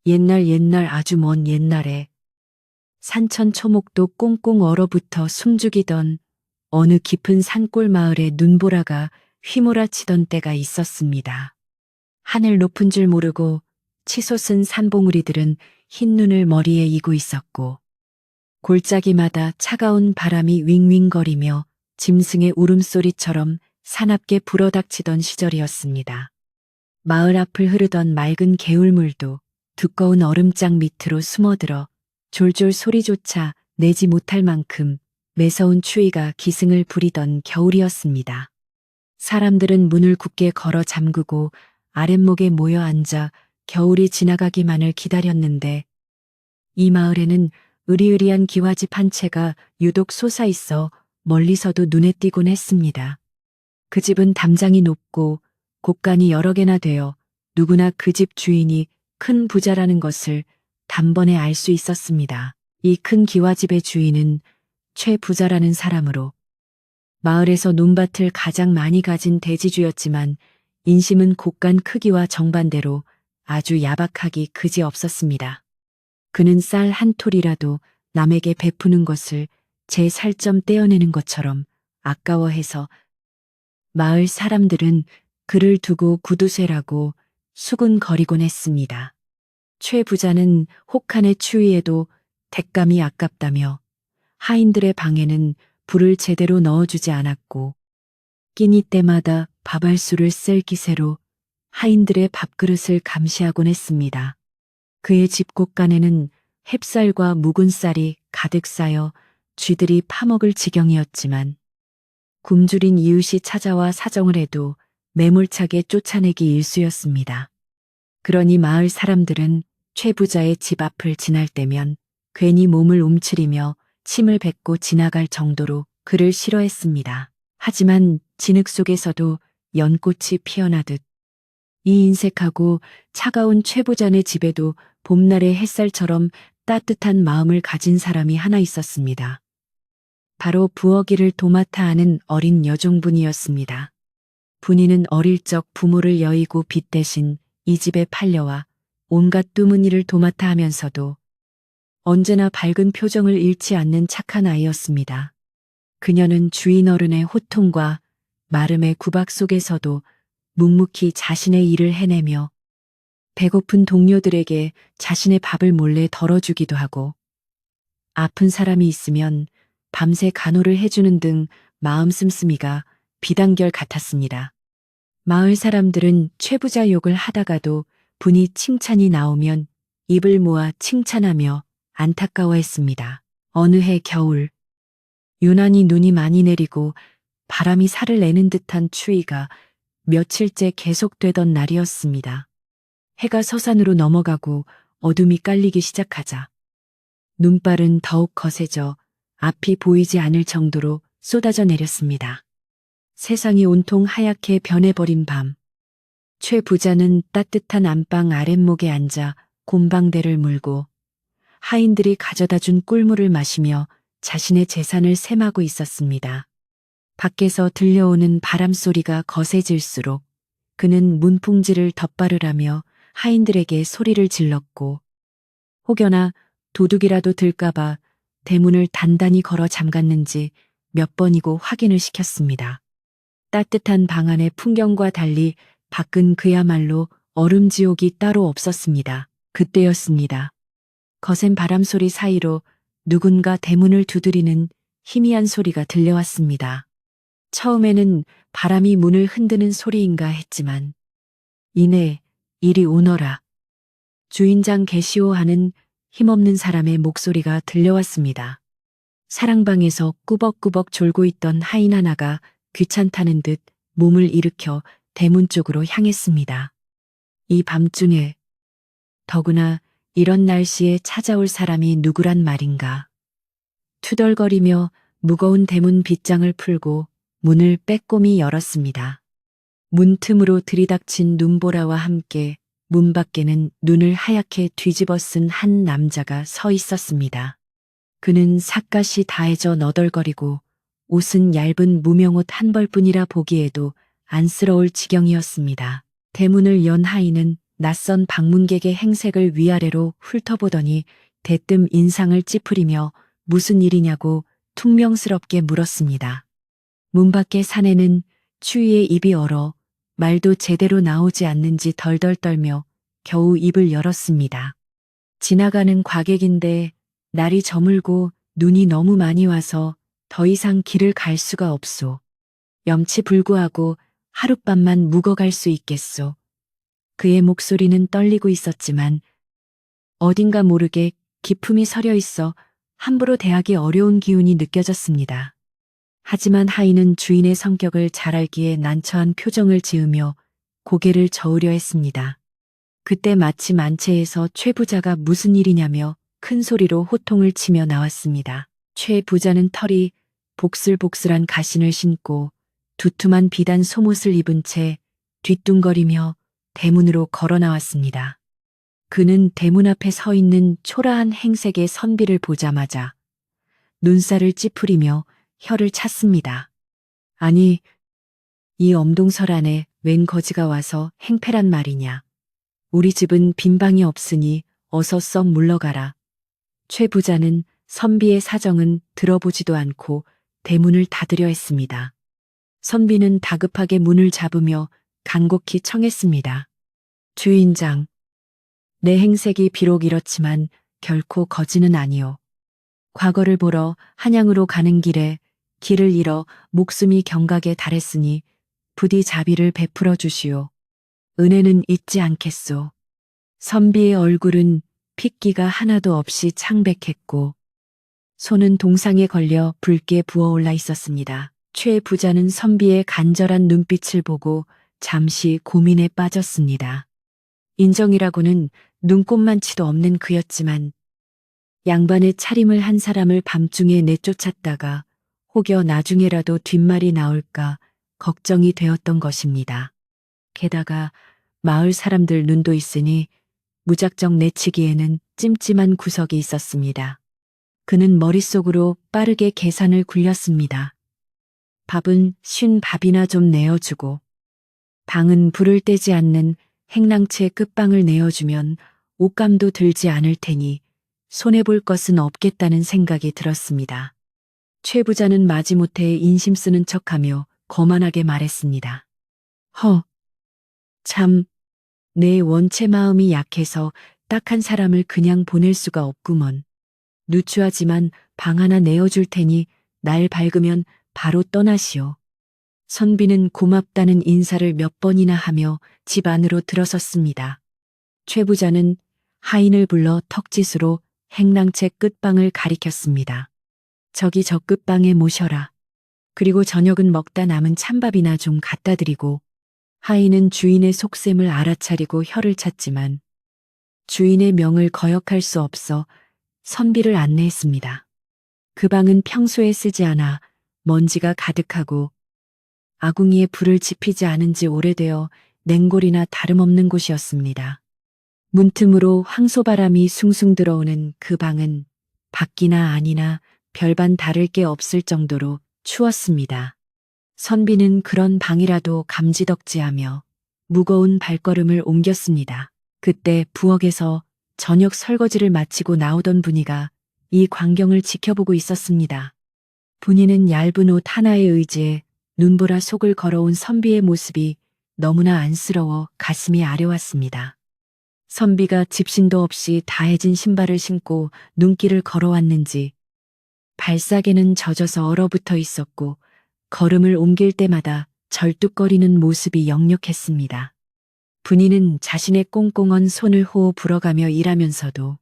옛날 아주 먼 옛날에 산천 초목도 꽁꽁 얼어붙어 숨죽이던 어느 깊은 산골 마을에 눈보라가 휘몰아치던 때가 있었습니다. 하늘 높은 줄 모르고 치솟은 산봉우리들은 흰 눈을 머리에 이고 있었고 골짜기마다 차가운 바람이 윙윙거리며 짐승의 울음소리처럼 사납게 불어닥치던 시절이었습니다. 마을 앞을 흐르던 맑은 개울물도 두꺼운 얼음장 밑으로 숨어들어 졸졸 소리조차 내지 못할 만큼 매서운 추위가 기승을 부리던 겨울이었습니다. 사람들은 문을 굳게 걸어 잠그고 아랫목에 모여 앉아 겨울이 지나가기만을 기다렸는데 이 마을에는 으리으리한 기와집 한 채가 유독 솟아있어 멀리서도 눈에 띄곤 했습니다. 그 집은 담장이 높고 곡간이 여러 개나 되어 누구나 그 집 주인이 큰 부자라는 것을 단번에 알 수 있었습니다. 이 큰 기와집의 주인은 최 부자라는 사람으로 마을에서 논밭을 가장 많이 가진 대지주였지만 인심은 곡간 크기와 정반대로 아주 야박하기 그지없었습니다. 그는 쌀 한 톨이라도 남에게 베푸는 것을 제 살점 떼어내는 것처럼 아까워해서 마을 사람들은 그를 두고 구두쇠라고 수군거리곤 했습니다. 최 부자는 혹한의 추위에도 뎃감이 아깝다며 하인들의 방에는 불을 제대로 넣어주지 않았고 끼니 때마다 밥알수를 쓸 기세로 하인들의 밥그릇을 감시하곤 했습니다. 그의 집 곳간에는 햅쌀과 묵은 쌀이 가득 쌓여 쥐들이 파먹을 지경이었지만 굶주린 이웃이 찾아와 사정을 해도 매몰차게 쫓아내기 일쑤였습니다. 그러니 마을 사람들은 최 부자의 집 앞을 지날 때면 괜히 몸을 움츠리며 침을 뱉고 지나갈 정도로 그를 싫어했습니다. 하지만 진흙 속에서도 연꽃이 피어나듯 이 인색하고 차가운 최 부자네 집에도 봄날의 햇살처럼 따뜻한 마음을 가진 사람이 하나 있었습니다. 바로 부엌일을 도맡아 하는 어린 여종분이었습니다. 분이는 어릴 적 부모를 여의고 빚 대신 이 집에 팔려와 온갖 뜸은 일을 도맡아 하면서도 언제나 밝은 표정을 잃지 않는 착한 아이였습니다. 그녀는 주인 어른의 호통과 마름의 구박 속에서도 묵묵히 자신의 일을 해내며 배고픈 동료들에게 자신의 밥을 몰래 덜어주기도 하고 아픈 사람이 있으면 밤새 간호를 해주는 등 마음 씀씀이가 비단결 같았습니다. 마을 사람들은 최 부자 욕을 하다가도 분이 칭찬이 나오면 입을 모아 칭찬하며 안타까워했습니다. 어느 해 겨울 유난히 눈이 많이 내리고 바람이 살을 내는 듯한 추위가 며칠째 계속되던 날이었습니다. 해가 서산으로 넘어가고 어둠이 깔리기 시작하자 눈발은 더욱 거세져 앞이 보이지 않을 정도로 쏟아져 내렸습니다. 세상이 온통 하얗게 변해버린 밤. 최 부자는 따뜻한 안방 아랫목에 앉아 곰방대를 물고 하인들이 가져다 준 꿀물을 마시며 자신의 재산을 셈하고 있었습니다. 밖에서 들려오는 바람 소리가 거세질수록 그는 문풍지를 덧바르라며 하인들에게 소리를 질렀고 혹여나 도둑이라도 들까봐 대문을 단단히 걸어 잠갔는지 몇 번이고 확인을 시켰습니다. 따뜻한 방 안의 풍경과 달리 밖은 그야말로 얼음지옥이 따로 없었습니다. 그때였습니다. 거센 바람 소리 사이로 누군가 대문을 두드리는 희미한 소리가 들려왔습니다. 처음에는 바람이 문을 흔드는 소리인가 했지만 이내 이리 오너라. 주인장 계시오 하는 힘없는 사람의 목소리가 들려왔습니다. 사랑방에서 꾸벅꾸벅 졸고 있던 하인 하나가 귀찮다는 듯 몸을 일으켜 대문 쪽으로 향했습니다. 이 밤중에 더구나 이런 날씨에 찾아올 사람이 누구란 말인가. 투덜거리며 무거운 대문 빗장을 풀고 문을 빼꼼히 열었습니다. 문틈으로 들이닥친 눈보라와 함께 문 밖에는 눈을 하얗게 뒤집어 쓴 한 남자가 서 있었습니다. 그는 삿갓이 다해져 너덜거리고 옷은 얇은 무명옷 한 벌뿐이라 보기에도 안쓰러울 지경이었습니다. 대문을 연 하인은 낯선 방문객의 행색을 위아래로 훑어보더니 대뜸 인상을 찌푸리며 무슨 일이냐고 퉁명스럽게 물었습니다. 문 밖의 사내는 추위에 입이 얼어 말도 제대로 나오지 않는지 덜덜 떨며 겨우 입을 열었습니다. 지나가는 과객인데 날이 저물고 눈이 너무 많이 와서 더 이상 길을 갈 수가 없소. 염치불구하고 하룻밤만 묵어갈 수 있겠소. 그의 목소리는 떨리고 있었지만 어딘가 모르게 기품이 서려 있어 함부로 대하기 어려운 기운이 느껴졌습니다. 하지만 하인은 주인의 성격을 잘 알기에 난처한 표정을 지으며 고개를 저으려 했습니다. 그때 마침 안채에서 최 부자가 무슨 일이냐며 큰 소리로 호통을 치며 나왔습니다. 최 부자는 털이 복슬복슬한 가신을 신고 두툼한 비단 속옷을 입은 채 뒤뚱거리며 대문으로 걸어 나왔습니다. 그는 대문 앞에 서 있는 초라한 행색의 선비를 보자마자 눈살을 찌푸리며 혀를 찼습니다. 아니, 이 엄동설안에 웬 거지가 와서 행패란 말이냐. 우리 집은 빈 방이 없으니 어서 썩 물러가라. 최 부자는 선비의 사정은 들어보지도 않고 대문을 닫으려 했습니다. 선비는 다급하게 문을 잡으며 간곡히 청했습니다. 주인장, 내 행색이 비록 이렇지만 결코 거지는 아니오. 과거를 보러 한양으로 가는 길에 길을 잃어 목숨이 경각에 달했으니 부디 자비를 베풀어 주시오. 은혜는 잊지 않겠소. 선비의 얼굴은 핏기가 하나도 없이 창백했고 손은 동상에 걸려 붉게 부어올라 있었습니다. 최 부자는 선비의 간절한 눈빛을 보고 잠시 고민에 빠졌습니다. 인정이라고는 눈꼽만치도 없는 그였지만 양반의 차림을 한 사람을 밤중에 내쫓았다가 혹여 나중에라도 뒷말이 나올까 걱정이 되었던 것입니다. 게다가 마을 사람들 눈도 있으니 무작정 내치기에는 찜찜한 구석이 있었습니다. 그는 머릿속으로 빠르게 계산을 굴렸습니다. 밥은 쉰 밥이나 좀 내어주고 방은 불을 떼지 않는 행랑채 끝방을 내어주면 옷감도 들지 않을 테니 손해볼 것은 없겠다는 생각이 들었습니다. 최 부자는 마지못해 인심 쓰는 척하며 거만하게 말했습니다. 참, 내 원체 마음이 약해서 딱한 사람을 그냥 보낼 수가 없구먼. 누추하지만 방 하나 내어줄 테니 날 밝으면 바로 떠나시오. 선비는 고맙다는 인사를 몇 번이나 하며 집 안으로 들어섰습니다. 최 부자는 하인을 불러 턱짓으로 행랑채 끝방을 가리켰습니다. 저기 저 끝방에 모셔라. 그리고 저녁은 먹다 남은 찬밥이나 좀 갖다 드리고. 하인은 주인의 속셈을 알아차리고 혀를 찼지만 주인의 명을 거역할 수 없어 선비를 안내했습니다. 그 방은 평소에 쓰지 않아 먼지가 가득하고 아궁이에 불을 지피지 않은 지 오래되어 냉골이나 다름없는 곳이었습니다. 문틈으로 황소바람이 숭숭 들어오는 그 방은 밖이나 안이나 별반 다를 게 없을 정도로 추웠습니다. 선비는 그런 방이라도 감지덕지하며 무거운 발걸음을 옮겼습니다. 그때 부엌에서 저녁 설거지를 마치고 나오던 분이가 이 광경을 지켜보고 있었습니다. 분이는 얇은 옷 하나에 의지해 눈보라 속을 걸어온 선비의 모습이 너무나 안쓰러워 가슴이 아려왔습니다. 선비가 집신도 없이 다해진 신발을 신고 눈길을 걸어왔는지 발사계는 젖어서 얼어붙어 있었고 걸음을 옮길 때마다 절뚝거리는 모습이 역력했습니다. 분이는 자신의 꽁꽁언 손을 호호 불어가며 일하면서도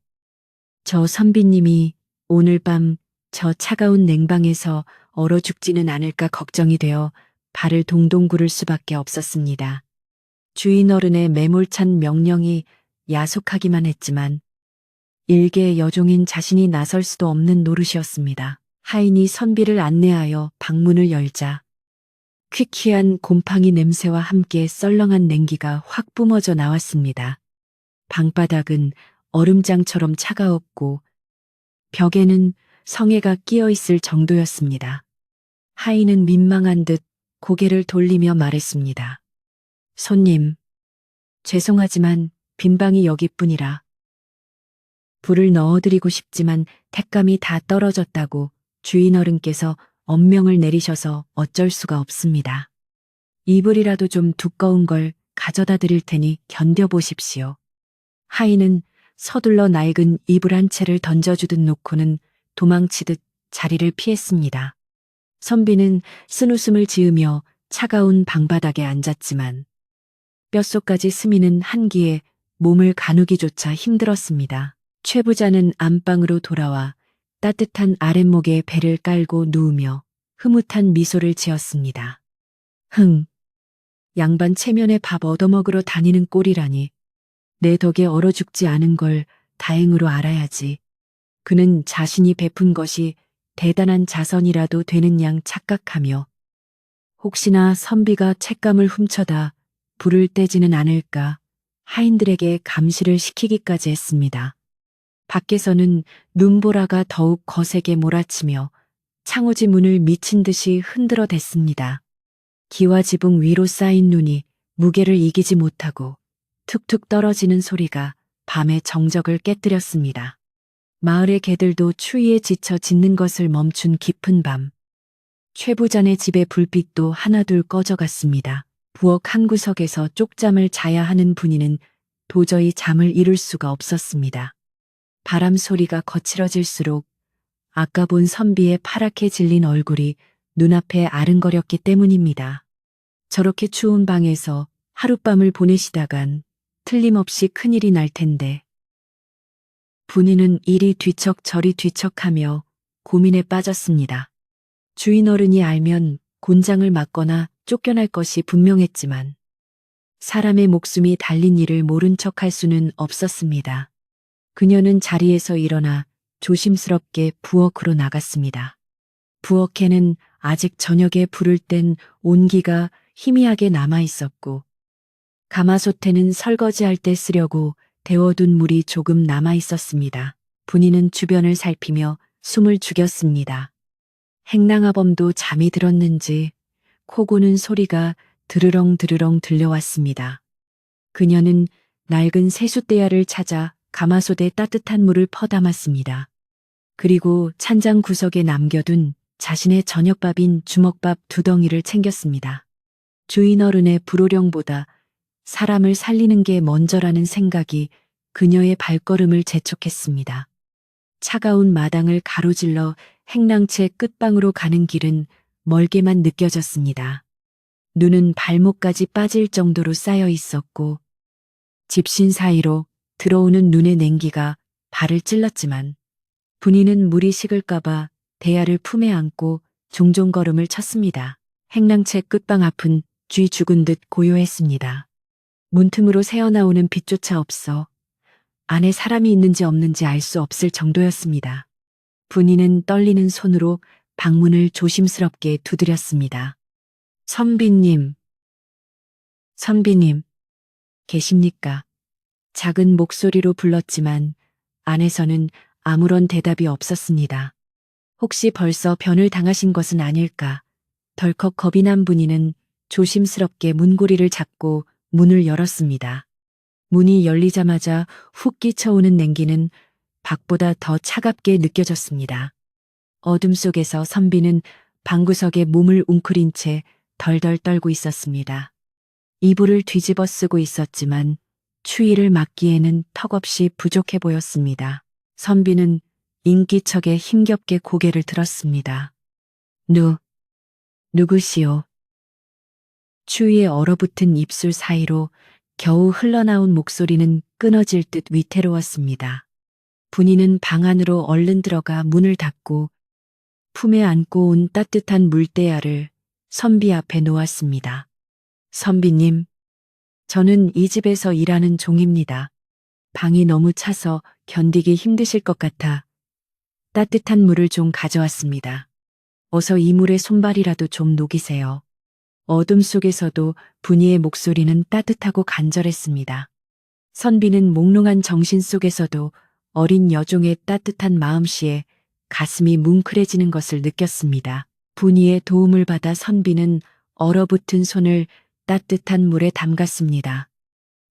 저 선비님이 오늘 밤 저 차가운 냉방에서 얼어 죽지는 않을까 걱정이 되어 발을 동동 구를 수밖에 없었습니다. 주인 어른의 매몰찬 명령이 야속하기만 했지만 일개 여종인 자신이 나설 수도 없는 노릇이었습니다. 하인이 선비를 안내하여 방문을 열자 퀴퀴한 곰팡이 냄새와 함께 썰렁한 냉기가 확 뿜어져 나왔습니다. 방바닥은 얼음장처럼 차가웠고 벽에는 성에가 끼어 있을 정도였습니다. 하인은 민망한 듯 고개를 돌리며 말했습니다. 손님, 죄송하지만 빈방이 여기뿐이라. 불을 넣어드리고 싶지만 택감이 다 떨어졌다고 주인 어른께서 엄명을 내리셔서 어쩔 수가 없습니다. 이불이라도 좀 두꺼운 걸 가져다 드릴 테니 견뎌보십시오. 하인은 서둘러 낡은 이불 한 채를 던져주듯 놓고는 도망치듯 자리를 피했습니다. 선비는 쓴웃음을 지으며 차가운 방바닥에 앉았지만 뼛속까지 스미는 한기에 몸을 가누기조차 힘들었습니다. 최 부자는 안방으로 돌아와 따뜻한 아랫목에 배를 깔고 누우며 흐뭇한 미소를 지었습니다. 양반 체면에 밥 얻어먹으러 다니는 꼴이라니. 내 덕에 얼어 죽지 않은 걸 다행으로 알아야지. 그는 자신이 베푼 것이 대단한 자선이라도 되는 양 착각하며 혹시나 선비가 죗감을 훔쳐다 불을 떼지는 않을까 하인들에게 감시를 시키기까지 했습니다. 밖에서는 눈보라가 더욱 거세게 몰아치며 창호지 문을 미친 듯이 흔들어 댔습니다. 기와 지붕 위로 쌓인 눈이 무게를 이기지 못하고 툭툭 떨어지는 소리가 밤의 정적을 깨뜨렸습니다. 마을의 개들도 추위에 지쳐 짖는 것을 멈춘 깊은 밤. 최 부자네 집의 불빛도 하나둘 꺼져갔습니다. 부엌 한 구석에서 쪽잠을 자야 하는 분이는 도저히 잠을 이룰 수가 없었습니다. 바람 소리가 거칠어질수록 아까 본 선비의 파랗게 질린 얼굴이 눈앞에 아른거렸기 때문입니다. 저렇게 추운 방에서 하룻밤을 보내시다간 틀림없이 큰일이 날 텐데. 분이는 이리 뒤척 저리 뒤척하며 고민에 빠졌습니다. 주인 어른이 알면 곤장을 맞거나 쫓겨날 것이 분명했지만 사람의 목숨이 달린 일을 모른 척할 수는 없었습니다. 그녀는 자리에서 일어나 조심스럽게 부엌으로 나갔습니다. 부엌에는 아직 저녁에 불을 뗀 온기가 희미하게 남아 있었고 가마솥에는 설거지할 때 쓰려고 데워둔 물이 조금 남아 있었습니다. 분이는 주변을 살피며 숨을 죽였습니다. 행랑아범도 잠이 들었는지 코 고는 소리가 드르렁 드르렁 들려왔습니다. 그녀는 낡은 세숫대야를 찾아 가마솥에 따뜻한 물을 퍼담았습니다. 그리고 찬장 구석에 남겨둔 자신의 저녁밥인 주먹밥 2덩이를 챙겼습니다. 주인 어른의 불호령보다 사람을 살리는 게 먼저라는 생각이 그녀의 발걸음을 재촉했습니다. 차가운 마당을 가로질러 행랑채 끝방으로 가는 길은 멀게만 느껴졌습니다. 눈은 발목까지 빠질 정도로 쌓여 있었고 집신 사이로 들어오는 눈의 냉기가 발을 찔렀지만 분이는 물이 식을까봐 대야를 품에 안고 종종 걸음을 쳤습니다. 행랑채 끝방 앞은 쥐 죽은 듯 고요했습니다. 문틈으로 새어나오는 빛조차 없어 안에 사람이 있는지 없는지 알 수 없을 정도였습니다. 분이는 떨리는 손으로 방문을 조심스럽게 두드렸습니다. 선비님, 선비님, 계십니까? 작은 목소리로 불렀지만 안에서는 아무런 대답이 없었습니다. 혹시 벌써 변을 당하신 것은 아닐까? 덜컥 겁이 난 분이는 조심스럽게 문고리를 잡고 문을 열었습니다. 문이 열리자마자 훅 끼쳐오는 냉기는 밖보다 더 차갑게 느껴졌습니다. 어둠 속에서 선비는 방구석에 몸을 웅크린 채 덜덜 떨고 있었습니다. 이불을 뒤집어 쓰고 있었지만 추위를 막기에는 턱없이 부족해 보였습니다. 선비는 인기척에 힘겹게 고개를 들었습니다. 누구시오? 추위에 얼어붙은 입술 사이로 겨우 흘러나온 목소리는 끊어질 듯 위태로웠습니다. 분이는 방 안으로 얼른 들어가 문을 닫고 품에 안고 온 따뜻한 물대야를 선비 앞에 놓았습니다. 선비님, 저는 이 집에서 일하는 종입니다. 방이 너무 차서 견디기 힘드실 것 같아 따뜻한 물을 좀 가져왔습니다. 어서 이 물에 손발이라도 좀 녹이세요. 어둠 속에서도 분이의 목소리는 따뜻하고 간절했습니다. 선비는 몽롱한 정신 속에서도 어린 여종의 따뜻한 마음씨에 가슴이 뭉클해지는 것을 느꼈습니다. 분이의 도움을 받아 선비는 얼어붙은 손을 따뜻한 물에 담갔습니다.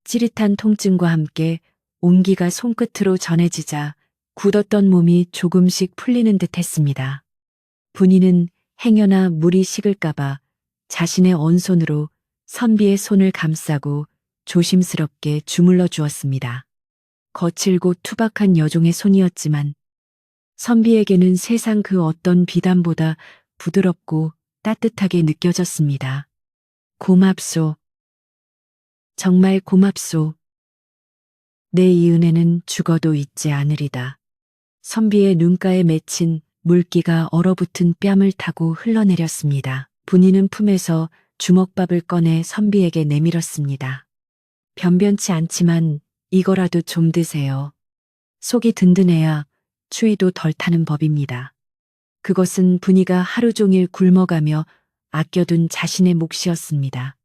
찌릿한 통증과 함께 온기가 손끝으로 전해지자 굳었던 몸이 조금씩 풀리는 듯 했습니다. 분이는 행여나 물이 식을까봐 자신의 언손으로 선비의 손을 감싸고 조심스럽게 주물러 주었습니다. 거칠고 투박한 여종의 손이었지만 선비에게는 세상 그 어떤 비단보다 부드럽고 따뜻하게 느껴졌습니다. 고맙소. 정말 고맙소. 내 이 은혜는 죽어도 잊지 않으리다. 선비의 눈가에 맺힌 물기가 얼어붙은 뺨을 타고 흘러내렸습니다. 분이는 품에서 주먹밥을 꺼내 선비에게 내밀었습니다. 변변치 않지만 이거라도 좀 드세요. 속이 든든해야 추위도 덜 타는 법입니다. 그것은 분이가 하루 종일 굶어가며 아껴둔 자신의 몫이었습니다.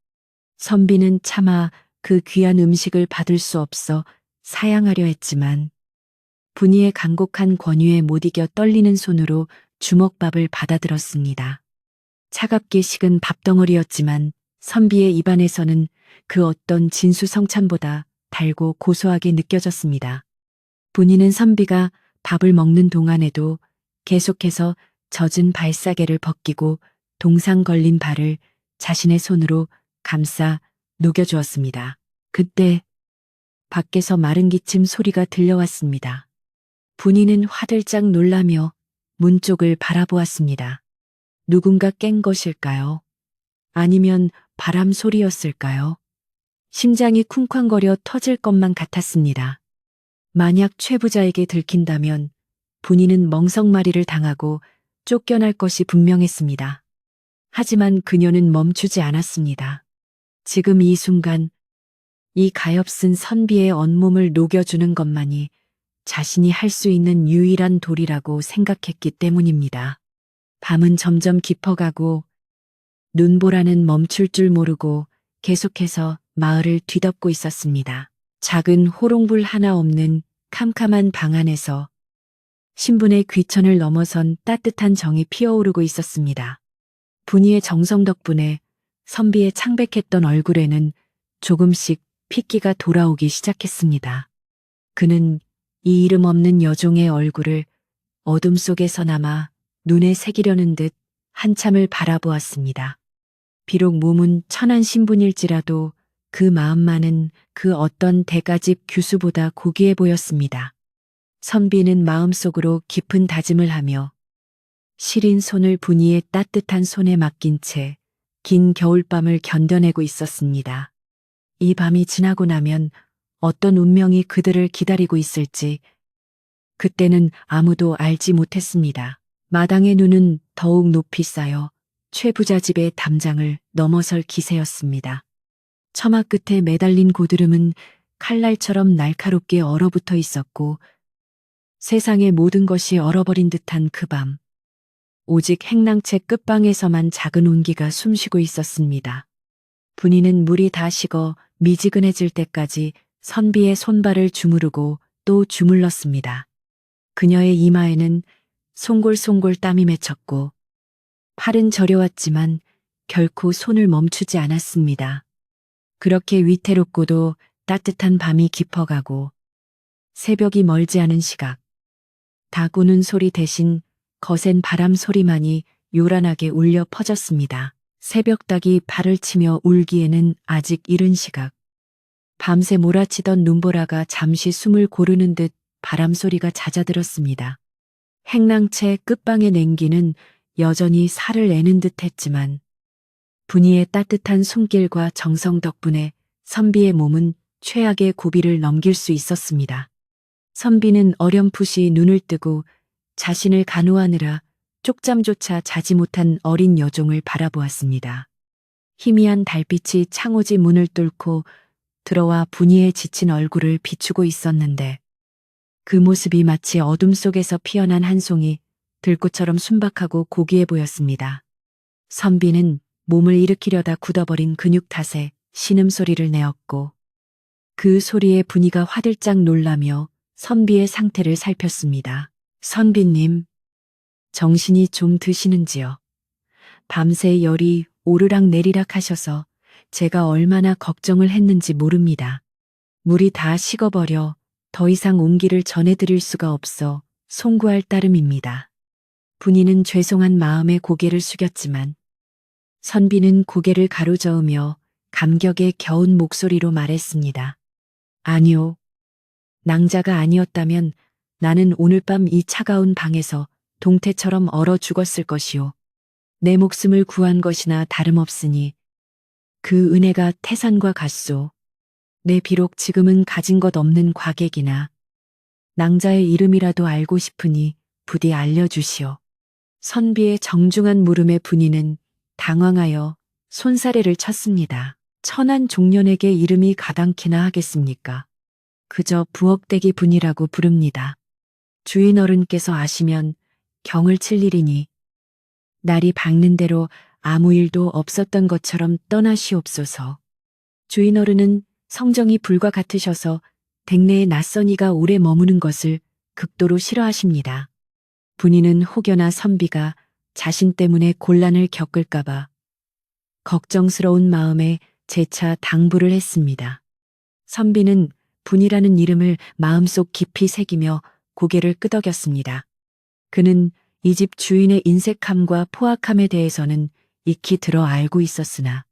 선비는 차마 그 귀한 음식을 받을 수 없어 사양하려 했지만 분이의 간곡한 권유에 못 이겨 떨리는 손으로 주먹밥을 받아들었습니다. 차갑게 식은 밥덩어리였지만 선비의 입안에서는 그 어떤 진수성찬보다 달고 고소하게 느껴졌습니다. 분이는 선비가 밥을 먹는 동안에도 계속해서 젖은 발사개를 벗기고 동상 걸린 발을 자신의 손으로 감싸 녹여주었습니다. 그때 밖에서 마른 기침 소리가 들려왔습니다. 분이는 화들짝 놀라며 문 쪽을 바라보았습니다. 누군가 깬 것일까요? 아니면 바람 소리였을까요? 심장이 쿵쾅거려 터질 것만 같았습니다. 만약 최 부자에게 들킨다면 분이는 멍석마리를 당하고 쫓겨날 것이 분명했습니다. 하지만 그녀는 멈추지 않았습니다. 지금 이 순간 이 가엾은 선비의 온몸을 녹여주는 것만이 자신이 할 수 있는 유일한 도리라고 생각했기 때문입니다. 밤은 점점 깊어가고 눈보라는 멈출 줄 모르고 계속해서 마을을 뒤덮고 있었습니다. 작은 호롱불 하나 없는 캄캄한 방 안에서 신분의 귀천을 넘어선 따뜻한 정이 피어오르고 있었습니다. 분이의 정성 덕분에 선비의 창백했던 얼굴에는 조금씩 핏기가 돌아오기 시작했습니다. 그는 이 이름 없는 여종의 얼굴을 어둠 속에서나마 눈에 새기려는 듯 한참을 바라보았습니다. 비록 몸은 천한 신분일지라도 그 마음만은 그 어떤 대가집 규수보다 고귀해 보였습니다. 선비는 마음속으로 깊은 다짐을 하며 시린 손을 분이의 따뜻한 손에 맡긴 채 긴 겨울밤을 견뎌내고 있었습니다. 이 밤이 지나고 나면 어떤 운명이 그들을 기다리고 있을지 그때는 아무도 알지 못했습니다. 마당의 눈은 더욱 높이 쌓여 최 부자 집의 담장을 넘어설 기세였습니다. 처마 끝에 매달린 고드름은 칼날처럼 날카롭게 얼어붙어 있었고 세상의 모든 것이 얼어버린 듯한 그 밤. 오직 행랑채 끝방에서만 작은 온기가 숨쉬고 있었습니다. 분이는 물이 다 식어 미지근해질 때까지 선비의 손발을 주무르고 또 주물렀습니다. 그녀의 이마에는 송골송골 땀이 맺혔고 팔은 저려왔지만 결코 손을 멈추지 않았습니다. 그렇게 위태롭고도 따뜻한 밤이 깊어가고 새벽이 멀지 않은 시각, 닭 우는 소리 대신 거센 바람 소리만이 요란하게 울려 퍼졌습니다. 새벽닭이 발을 치며 울기에는 아직 이른 시각. 밤새 몰아치던 눈보라가 잠시 숨을 고르는 듯 바람 소리가 잦아들었습니다. 행랑채 끝방의 냉기는 여전히 살을 애는 듯 했지만 분이의 따뜻한 손길과 정성 덕분에 선비의 몸은 최악의 고비를 넘길 수 있었습니다. 선비는 어렴풋이 눈을 뜨고 자신을 간호하느라 쪽잠조차 자지 못한 어린 여종을 바라보았습니다. 희미한 달빛이 창호지 문을 뚫고 들어와 분이의 지친 얼굴을 비추고 있었는데 그 모습이 마치 어둠 속에서 피어난 한 송이 들꽃처럼 순박하고 고귀해 보였습니다. 선비는 몸을 일으키려다 굳어버린 근육 탓에 신음소리를 내었고 그 소리에 분이가 화들짝 놀라며 선비의 상태를 살폈습니다. 선비님, 정신이 좀 드시는지요? 밤새 열이 오르락 내리락 하셔서 제가 얼마나 걱정을 했는지 모릅니다. 물이 다 식어버려 더 이상 온기를 전해드릴 수가 없어 송구할 따름입니다. 분이는 죄송한 마음에 고개를 숙였지만 선비는 고개를 가로저으며 감격에 겨운 목소리로 말했습니다. 아니요. 낭자가 아니었다면 나는 오늘 밤 이 차가운 방에서 동태처럼 얼어 죽었을 것이요. 내 목숨을 구한 것이나 다름없으니 그 은혜가 태산과 같소. 내 비록 지금은 가진 것 없는 과객이나 낭자의 이름이라도 알고 싶으니 부디 알려주시오. 선비의 정중한 물음에 분이는 당황하여 손사래를 쳤습니다. 천한 종년에게 이름이 가당키나 하겠습니까? 그저 부엌대기 분이라고 부릅니다. 주인 어른께서 아시면 경을 칠 일이니 날이 밝는 대로 아무 일도 없었던 것처럼 떠나시옵소서. 주인 어른은 성정이 불과 같으셔서 댁내에 낯선 이가 오래 머무는 것을 극도로 싫어하십니다. 분이는 혹여나 선비가 자신 때문에 곤란을 겪을까봐 걱정스러운 마음에 재차 당부를 했습니다. 선비는 분이라는 이름을 마음속 깊이 새기며 고개를 끄덕였습니다. 그는 이 집 주인의 인색함과 포악함에 대해서는 익히 들어 알고 있었으나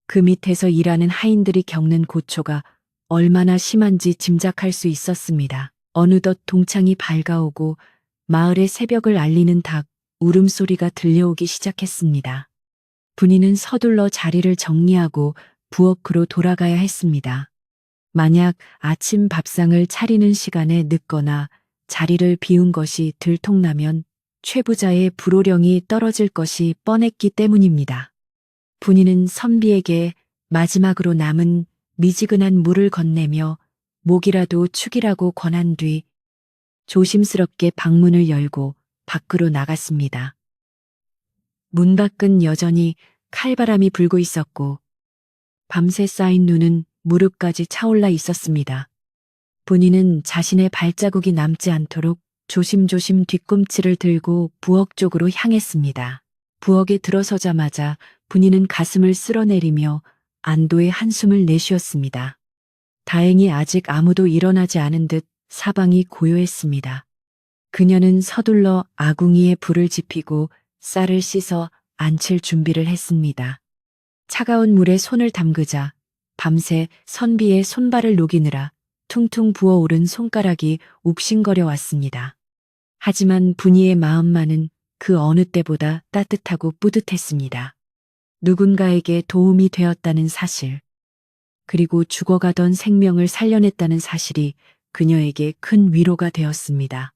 그 밑에서 일하는 하인들이 겪는 고초가 얼마나 심한지 짐작할 수 있었습니다. 어느덧 동창이 밝아오고 마을의 새벽을 알리는 닭 울음소리가 들려오기 시작했습니다. 분이는 서둘러 자리를 정리하고 부엌으로 돌아가야 했습니다. 만약 아침 밥상을 차리는 시간에 늦거나 자리를 비운 것이 들통나면 최부자의 불호령이 떨어질 것이 뻔했기 때문입니다. 분이는 선비에게 마지막으로 남은 미지근한 물을 건네며 목이라도 축이라고 권한 뒤 조심스럽게 방문을 열고 밖으로 나갔습니다. 문 밖은 여전히 칼바람이 불고 있었고 밤새 쌓인 눈은 무릎까지 차올라 있었습니다. 분이는 자신의 발자국이 남지 않도록 조심조심 뒤꿈치를 들고 부엌 쪽으로 향했습니다. 부엌에 들어서자마자 분이는 가슴을 쓸어내리며 안도의 한숨을 내쉬었습니다. 다행히 아직 아무도 일어나지 않은 듯 사방이 고요했습니다. 그녀는 서둘러 아궁이에 불을 지피고 쌀을 씻어 안칠 준비를 했습니다. 차가운 물에 손을 담그자 밤새 선비의 손발을 녹이느라 퉁퉁 부어오른 손가락이 욱신거려 왔습니다. 하지만 분이의 마음만은 그 어느 때보다 따뜻하고 뿌듯했습니다. 누군가에게 도움이 되었다는 사실, 그리고 죽어가던 생명을 살려냈다는 사실이 그녀에게 큰 위로가 되었습니다.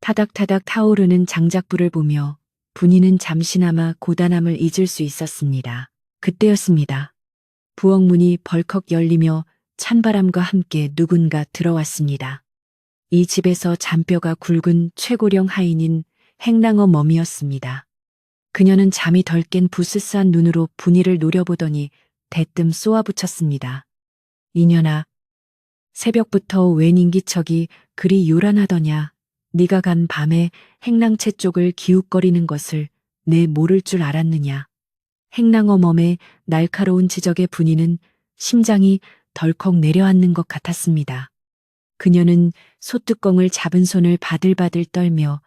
타닥타닥 타오르는 장작불을 보며 분이는 잠시나마 고단함을 잊을 수 있었습니다. 그때였습니다. 부엌 문이 벌컥 열리며 찬바람과 함께 누군가 들어왔습니다. 이 집에서 잔뼈가 굵은 최고령 하인인 행랑어 멈이었습니다. 그녀는 잠이 덜 깬 부스스한 눈으로 분이를 노려보더니 대뜸 쏘아붙였습니다. 이년아, 새벽부터 웬 인기척이 그리 요란하더냐. 네가 간 밤에 행랑채 쪽을 기웃거리는 것을 내 모를 줄 알았느냐. 행랑어 멈의 날카로운 지적에 분이는 심장이 덜컥 내려앉는 것 같았습니다. 그녀는 소뚜껑을 잡은 손을 바들바들 떨며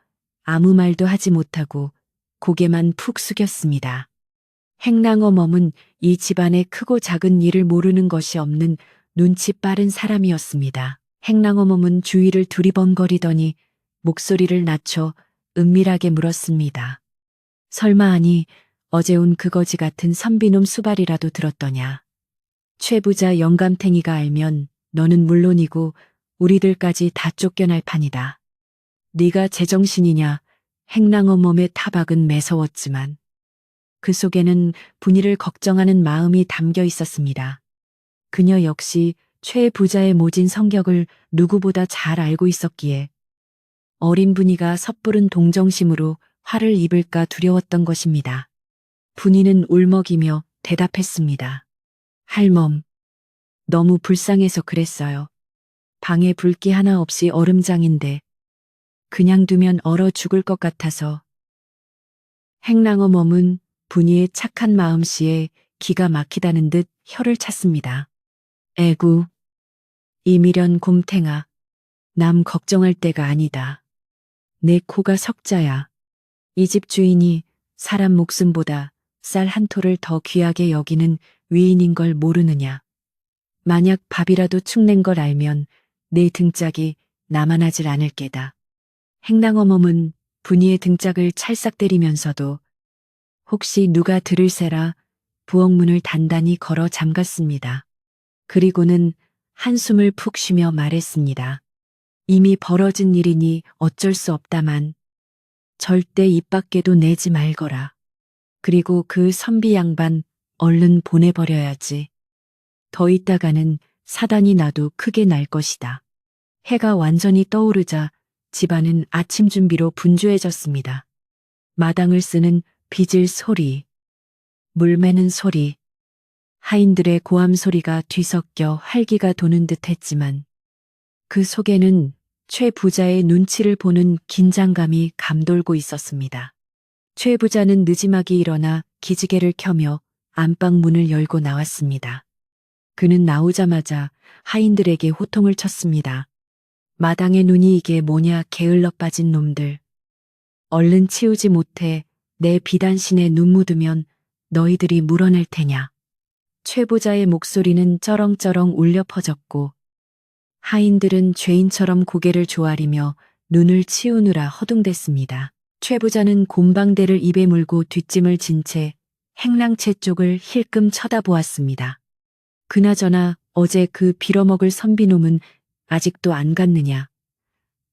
아무 말도 하지 못하고 고개만 푹 숙였습니다. 행랑어 멈은 이 집안의 크고 작은 일을 모르는 것이 없는 눈치 빠른 사람이었습니다. 행랑어 멈은 주위를 두리번거리더니 목소리를 낮춰 은밀하게 물었습니다. 설마 아니 어제 온 그거지 같은 선비놈 수발이라도 들었더냐. 최부자 영감탱이가 알면 너는 물론이고 우리들까지 다 쫓겨날 판이다. 네가 제정신이냐. 행랑어 멈의 타박은 매서웠지만 그 속에는 분이를 걱정하는 마음이 담겨 있었습니다. 그녀 역시 최 부자의 모진 성격을 누구보다 잘 알고 있었기에 어린 분이가 섣부른 동정심으로 화를 입을까 두려웠던 것입니다. 분이는 울먹이며 대답했습니다. 할멈, 너무 불쌍해서 그랬어요. 방에 불기 하나 없이 얼음장인데 그냥 두면 얼어 죽을 것 같아서. 행랑어 멈은 분이의 착한 마음씨에 기가 막히다는 듯 혀를 찼습니다. 에구, 이미련 곰탱아, 남 걱정할 때가 아니다. 내 코가 석자야. 이 집 주인이 사람 목숨보다 쌀 한 토를 더 귀하게 여기는 위인인 걸 모르느냐. 만약 밥이라도 축낸 걸 알면 내 등짝이 나만하질 않을 게다. 행랑어멈은 분이의 등짝을 찰싹 때리면서도 혹시 누가 들을세라 부엌문을 단단히 걸어 잠갔습니다. 그리고는 한숨을 푹 쉬며 말했습니다. 이미 벌어진 일이니 어쩔 수 없다만 절대 입 밖에도 내지 말거라. 그리고 그 선비 양반 얼른 보내버려야지. 더 있다가는 사단이 나도 크게 날 것이다. 해가 완전히 떠오르자 집안은 아침 준비로 분주해졌습니다. 마당을 쓰는 빚을 소리, 물 매는 소리, 하인들의 고함 소리가 뒤섞여 활기가 도는 듯 했지만 그 속에는 최 부자의 눈치를 보는 긴장감이 감돌고 있었습니다. 최 부자는 느지막이 일어나 기지개를 켜며 안방 문을 열고 나왔습니다. 그는 나오자마자 하인들에게 호통을 쳤습니다. 마당에 눈이 이게 뭐냐 게을러 빠진 놈들. 얼른 치우지 못해 내 비단신에 눈 묻으면 너희들이 물어낼 테냐. 최 부자의 목소리는 쩌렁쩌렁 울려 퍼졌고 하인들은 죄인처럼 고개를 조아리며 눈을 치우느라 허둥댔습니다. 최 부자는 곰방대를 입에 물고 뒷짐을 진 채 행랑채 쪽을 힐끔 쳐다보았습니다. 그나저나 어제 그 빌어먹을 선비놈은 아직도 안 갔느냐.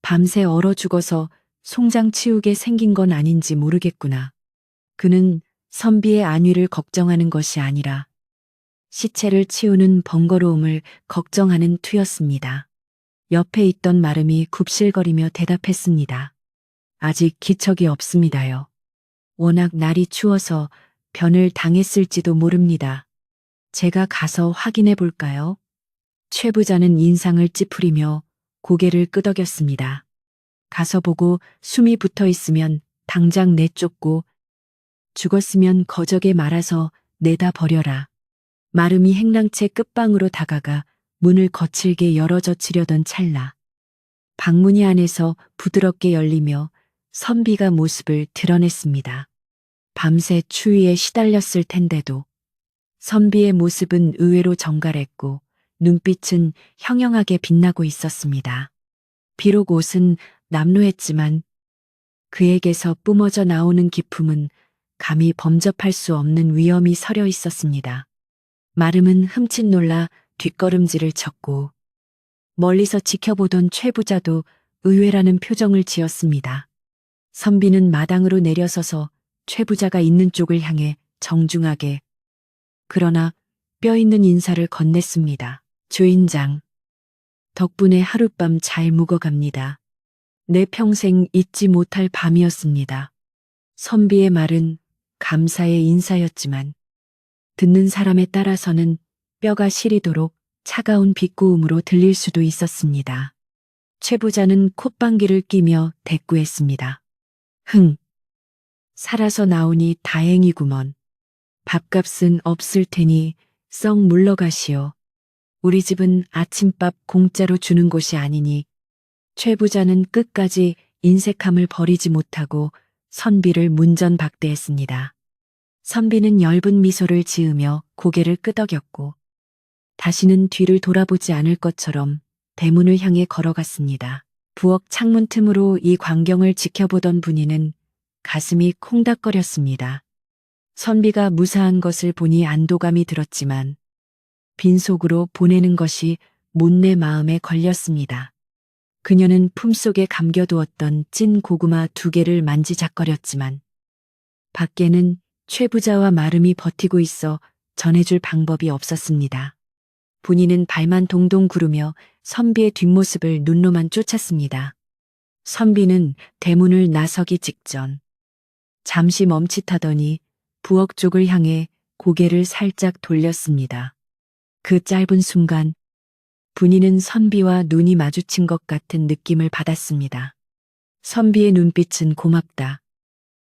밤새 얼어 죽어서 송장 치우게 생긴 건 아닌지 모르겠구나. 그는 선비의 안위를 걱정하는 것이 아니라 시체를 치우는 번거로움을 걱정하는 투였습니다. 옆에 있던 마름이 굽실거리며 대답했습니다. 아직 기척이 없습니다요. 워낙 날이 추워서 변을 당했을지도 모릅니다. 제가 가서 확인해 볼까요? 최 부자는 인상을 찌푸리며 고개를 끄덕였습니다. 가서 보고 숨이 붙어 있으면 당장 내쫓고 죽었으면 거적에 말아서 내다 버려라. 마름이 행랑채 끝방으로 다가가 문을 거칠게 열어젖히려던 찰나 방문이 안에서 부드럽게 열리며 선비가 모습을 드러냈습니다. 밤새 추위에 시달렸을 텐데도 선비의 모습은 의외로 정갈했고 눈빛은 형형하게 빛나고 있었습니다. 비록 옷은 남루했지만 그에게서 뿜어져 나오는 기품은 감히 범접할 수 없는 위엄이 서려 있었습니다. 마름은 흠칫 놀라 뒷걸음질을 쳤고 멀리서 지켜보던 최 부자도 의외라는 표정을 지었습니다. 선비는 마당으로 내려서서 최 부자가 있는 쪽을 향해 정중하게 그러나 뼈 있는 인사를 건넸습니다. 주인장, 덕분에 하룻밤 잘 묵어갑니다. 내 평생 잊지 못할 밤이었습니다. 선비의 말은 감사의 인사였지만 듣는 사람에 따라서는 뼈가 시리도록 차가운 비꼬음으로 들릴 수도 있었습니다. 최 부자는 콧방귀를 끼며 대꾸했습니다. 흥, 살아서 나오니 다행이구먼. 밥값은 없을 테니 썩 물러가시오. 우리 집은 아침밥 공짜로 주는 곳이 아니니. 최 부자는 끝까지 인색함을 버리지 못하고 선비를 문전박대했습니다. 선비는 엷은 미소를 지으며 고개를 끄덕였고 다시는 뒤를 돌아보지 않을 것처럼 대문을 향해 걸어갔습니다. 부엌 창문 틈으로 이 광경을 지켜보던 분이는 가슴이 콩닥거렸습니다. 선비가 무사한 것을 보니 안도감이 들었지만 빈속으로 보내는 것이 못내 마음에 걸렸습니다. 그녀는 품속에 감겨두었던 찐 고구마 2개를 만지작거렸지만 밖에는 최 부자와 마름이 버티고 있어 전해줄 방법이 없었습니다. 분이는 발만 동동 구르며 선비의 뒷모습을 눈로만 쫓았습니다. 선비는 대문을 나서기 직전 잠시 멈칫하더니 부엌 쪽을 향해 고개를 살짝 돌렸습니다. 그 짧은 순간 분이는 선비와 눈이 마주친 것 같은 느낌을 받았습니다. 선비의 눈빛은 고맙다.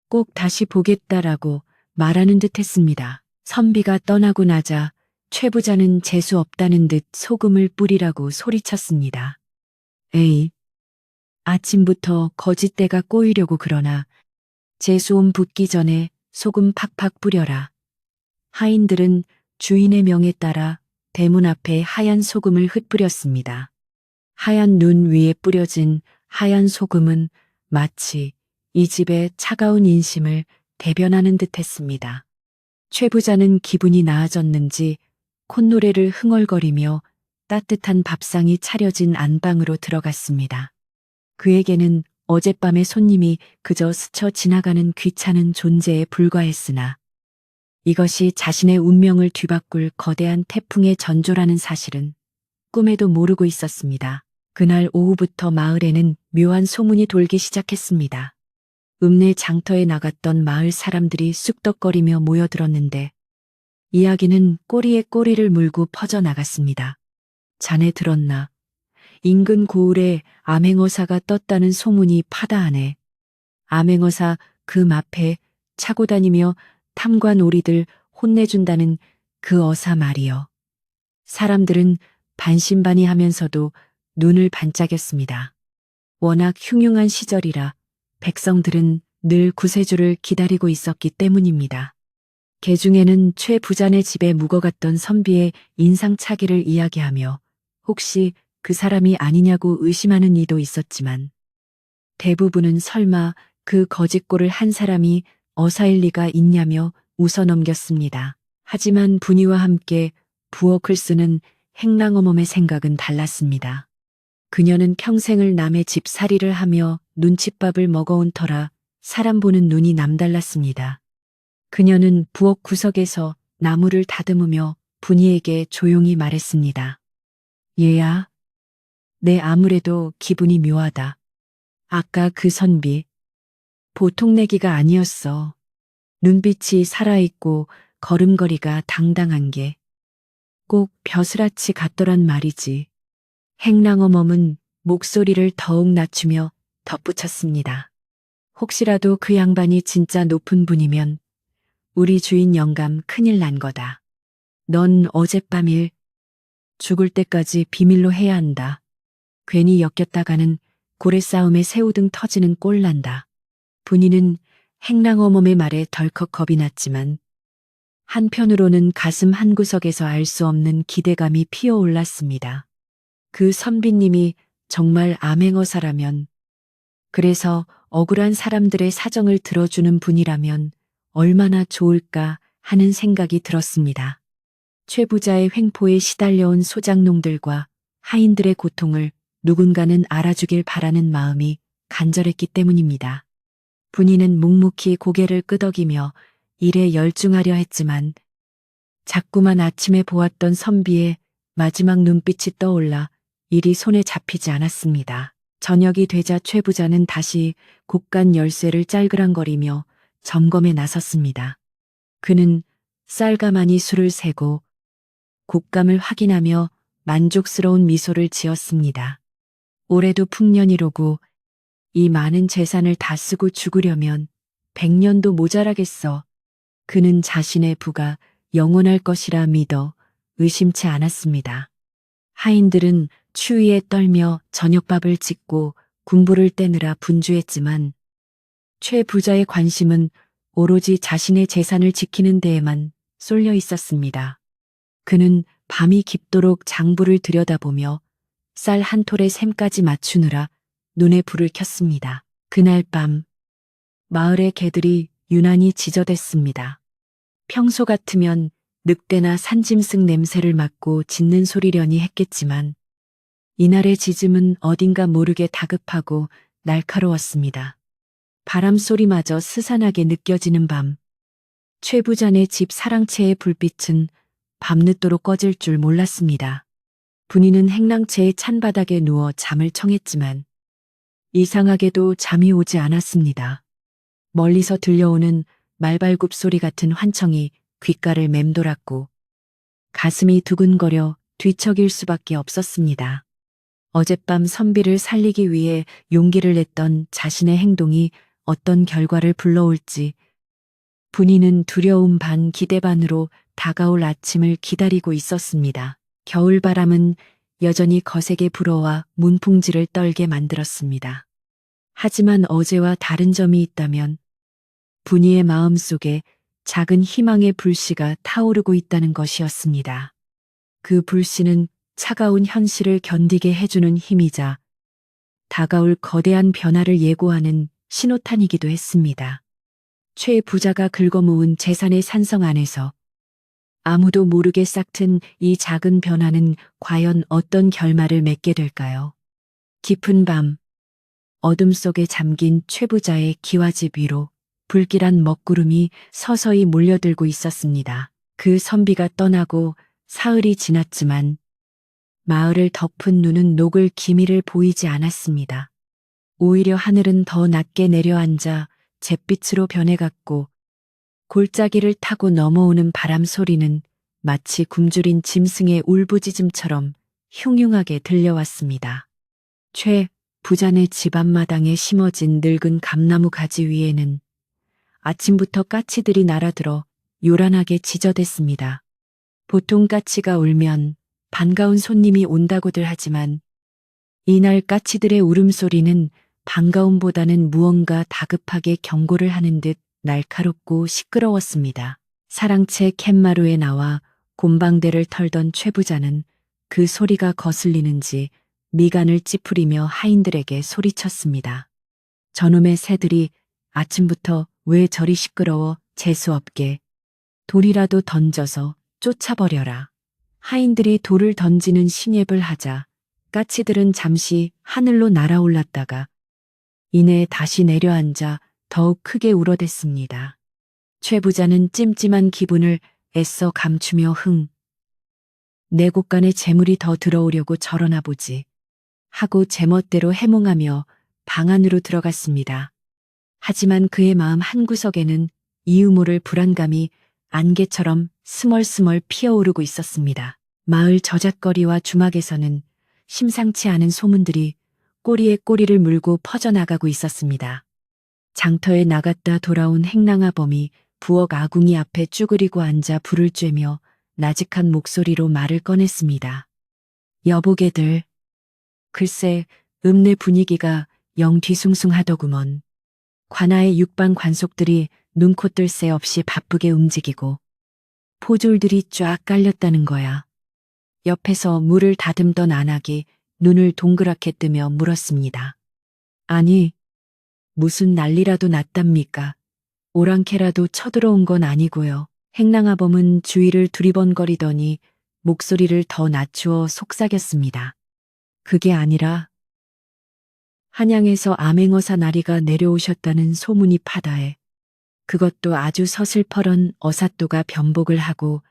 꼭 다시 보겠다라고 말하는 듯 했습니다. 선비가 떠나고 나자 최 부자는 재수 없다는 듯 소금을 뿌리라고 소리쳤습니다. 에이, 아침부터 거짓대가 꼬이려고 그러나 재수옴 붙기 전에 소금 팍팍 뿌려라. 하인들은 주인의 명에 따라 대문 앞에 하얀 소금을 흩뿌렸습니다. 하얀 눈 위에 뿌려진 하얀 소금은 마치 이 집의 차가운 인심을 대변하는 듯 했습니다. 최 부자는 기분이 나아졌는지 콧노래를 흥얼거리며 따뜻한 밥상이 차려진 안방으로 들어갔습니다. 그에게는 어젯밤의 손님이 그저 스쳐 지나가는 귀찮은 존재에 불과했으나 이것이 자신의 운명을 뒤바꿀 거대한 태풍의 전조라는 사실은 꿈에도 모르고 있었습니다. 그날 오후부터 마을에는 묘한 소문이 돌기 시작했습니다. 읍내 장터에 나갔던 마을 사람들이 쑥덕거리며 모여들었는데 이야기는 꼬리에 꼬리를 물고 퍼져나갔습니다. 자네 들었나? 인근 고을에 암행어사가 떴다는 소문이 파다하네. 암행어사 금 앞에 차고 다니며 탐관 오리들 혼내준다는 그 어사 말이여. 사람들은 반신반의하면서도 눈을 반짝였습니다. 워낙 흉흉한 시절이라 백성들은 늘 구세주를 기다리고 있었기 때문입니다. 개중에는 최 부자네 집에 묵어갔던 선비의 인상차기를 이야기하며 혹시 그 사람이 아니냐고 의심하는 이도 있었지만 대부분은 설마 그 거짓골을 한 사람이 어사일 리가 있냐며 웃어넘겼습니다. 하지만 분이와 함께 부엌을 쓰는 행랑어멈의 생각은 달랐습니다. 그녀는 평생을 남의 집살이를 하며 눈칫밥을 먹어온 터라 사람 보는 눈이 남달랐습니다. 그녀는 부엌 구석에서 나무를 다듬으며 분이에게 조용히 말했습니다. 얘야, 내 아무래도 기분이 묘하다. 아까 그 선비, 보통 내기가 아니었어. 눈빛이 살아있고 걸음걸이가 당당한 게 꼭 벼슬아치 같더란 말이지. 행랑어멈은 목소리를 더욱 낮추며 덧붙였습니다. 혹시라도 그 양반이 진짜 높은 분이면 우리 주인 영감 큰일 난 거다. 넌 어젯밤 일 죽을 때까지 비밀로 해야 한다. 괜히 엮였다가는 고래싸움에 새우등 터지는 꼴 난다. 분이는 행랑어멈의 말에 덜컥 겁이 났지만 한편으로는 가슴 한구석에서 알 수 없는 기대감이 피어올랐습니다. 그 선비님이 정말 암행어사라면, 그래서 억울한 사람들의 사정을 들어주는 분이라면 얼마나 좋을까 하는 생각이 들었습니다. 최 부자의 횡포에 시달려온 소작농들과 하인들의 고통을 누군가는 알아주길 바라는 마음이 간절했기 때문입니다. 분이는 묵묵히 고개를 끄덕이며 일에 열중하려 했지만 자꾸만 아침에 보았던 선비의 마지막 눈빛이 떠올라 일이 손에 잡히지 않았습니다. 저녁이 되자 최 부자는 다시 곡간 열쇠를 짤그랑거리며 점검에 나섰습니다. 그는 쌀가마니 술을 세고 곡감을 확인하며 만족스러운 미소를 지었습니다. 올해도 풍년이로고 이 많은 재산을 다 쓰고 죽으려면 100년도 모자라겠어. 그는 자신의 부가 영원할 것이라 믿어 의심치 않았습니다. 하인들은 추위에 떨며 저녁밥을 짓고 군부를 떼느라 분주했지만 최 부자의 관심은 오로지 자신의 재산을 지키는 데에만 쏠려 있었습니다. 그는 밤이 깊도록 장부를 들여다보며 쌀 한 톨의 셈까지 맞추느라 눈에 불을 켰습니다. 그날 밤 마을의 개들이 유난히 지저댔습니다. 평소 같으면 늑대나 산짐승 냄새를 맡고 짖는 소리려니 했겠지만 이날의 짖음은 어딘가 모르게 다급하고 날카로웠습니다. 바람 소리마저 스산하게 느껴지는 밤, 최 부자네 집 사랑채의 불빛은 밤늦도록 꺼질 줄 몰랐습니다. 분이는 행랑채의 찬바닥에 누워 잠을 청했지만 이상하게도 잠이 오지 않았습니다. 멀리서 들려오는 말발굽 소리 같은 환청이 귓가를 맴돌았고 가슴이 두근거려 뒤척일 수밖에 없었습니다. 어젯밤 선비를 살리기 위해 용기를 냈던 자신의 행동이 어떤 결과를 불러올지 분이는 두려움 반 기대 반으로 다가올 아침을 기다리고 있었습니다. 겨울바람은 여전히 거세게 불어와 문풍지를 떨게 만들었습니다. 하지만 어제와 다른 점이 있다면 분이의 마음속에 작은 희망의 불씨가 타오르고 있다는 것이었습니다. 그 불씨는 차가운 현실을 견디게 해주는 힘이자 다가올 거대한 변화를 예고하는 신호탄이기도 했습니다. 최 부자가 긁어모은 재산의 산성 안에서 아무도 모르게 싹튼 이 작은 변화는 과연 어떤 결말을 맺게 될까요? 깊은 밤, 어둠 속에 잠긴 최 부자의 기와집 위로 불길한 먹구름이 서서히 몰려들고 있었습니다. 그 선비가 떠나고 사흘이 지났지만 마을을 덮은 눈은 녹을 기미를 보이지 않았습니다. 오히려 하늘은 더 낮게 내려앉아 잿빛으로 변해갔고 골짜기를 타고 넘어오는 바람 소리는 마치 굶주린 짐승의 울부짖음처럼 흉흉하게 들려왔습니다. 최 부자네 집 앞마당에 심어진 늙은 감나무 가지 위에는 아침부터 까치들이 날아들어 요란하게 지저댔습니다. 보통 까치가 울면 반가운 손님이 온다고들 하지만 이날 까치들의 울음소리는 반가움보다는 무언가 다급하게 경고를 하는 듯 날카롭고 시끄러웠습니다. 사랑채 캔마루에 나와 곰방대를 털던 최 부자는 그 소리가 거슬리는지 미간을 찌푸리며 하인들에게 소리쳤습니다. 저놈의 새들이 아침부터 왜 저리 시끄러워 재수없게 돌이라도 던져서 쫓아버려라. 하인들이 돌을 던지는 신예를 하자 까치들은 잠시 하늘로 날아올랐다가 이내 다시 내려앉아 더욱 크게 울어댔습니다. 최 부자는 찜찜한 기분을 애써 감추며 내 곳간에 재물이 더 들어오려고 저러나 보지 하고 제멋대로 해몽하며 방 안으로 들어갔습니다. 하지만 그의 마음 한구석에는 이유 모를 불안감이 안개처럼 스멀스멀 피어오르고 있었습니다. 마을 저잣거리와 주막에서는 심상치 않은 소문들이 꼬리에 꼬리를 물고 퍼져나가고 있었습니다. 장터에 나갔다 돌아온 행랑아범이 부엌 아궁이 앞에 쭈그리고 앉아 불을 쬐며 나직한 목소리로 말을 꺼냈습니다. 여보게들, 글쎄 읍내 분위기가 영 뒤숭숭하더구먼. 관아의 육방 관속들이 눈코 뜰 새 없이 바쁘게 움직이고 포졸들이 쫙 깔렸다는 거야. 옆에서 물을 다듬던 안악이 눈을 동그랗게 뜨며 물었습니다. 아니, 무슨 난리라도 났답니까? 오랑캐라도 쳐들어온 건 아니고요. 행랑아범은 주위를 두리번거리더니 목소리를 더 낮추어 속삭였습니다. 그게 아니라 한양에서 암행어사 나리가 내려오셨다는 소문이 파다해 그것도 아주 서슬퍼런 어사또가 변복을 하고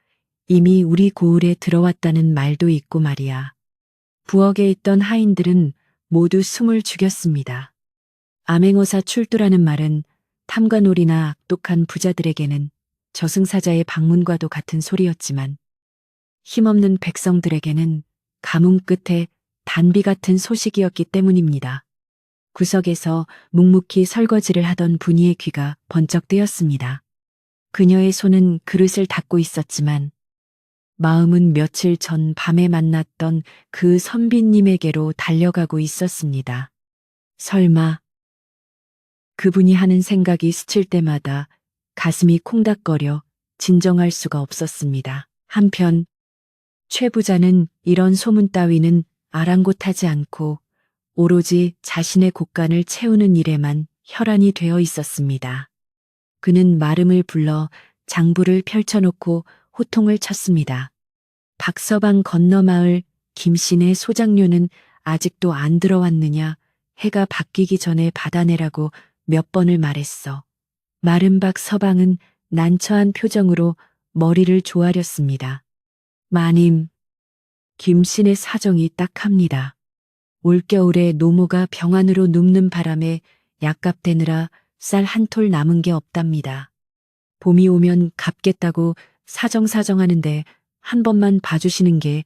이미 우리 고을에 들어왔다는 말도 있고 말이야. 부엌에 있던 하인들은 모두 숨을 죽였습니다. 암행어사 출두라는 말은 탐관오리나 악독한 부자들에게는 저승사자의 방문과도 같은 소리였지만 힘없는 백성들에게는 가뭄 끝에 단비 같은 소식이었기 때문입니다. 구석에서 묵묵히 설거지를 하던 분이의 귀가 번쩍 뜨였습니다. 그녀의 손은 그릇을 닦고 있었지만 마음은 며칠 전 밤에 만났던 그 선비님에게로 달려가고 있었습니다. 설마 그분이 하는 생각이 스칠 때마다 가슴이 콩닥거려 진정할 수가 없었습니다. 한편 최 부자는 이런 소문 따위는 아랑곳하지 않고 오로지 자신의 곳간을 채우는 일에만 혈안이 되어 있었습니다. 그는 마름을 불러 장부를 펼쳐놓고 호통을 쳤습니다. 박서방 건너마을 김씨네 소장료는 아직도 안 들어왔느냐? 해가 바뀌기 전에 받아내라고 몇 번을 말했어. 마름박 서방은 난처한 표정으로 머리를 조아렸습니다. 마님, 김씨네 사정이 딱합니다. 올겨울에 노모가 병안으로 눕는 바람에 약값 대느라 쌀 한 톨 남은 게 없답니다. 봄이 오면 갚겠다고 사정사정하는데 한 번만 봐주시는 게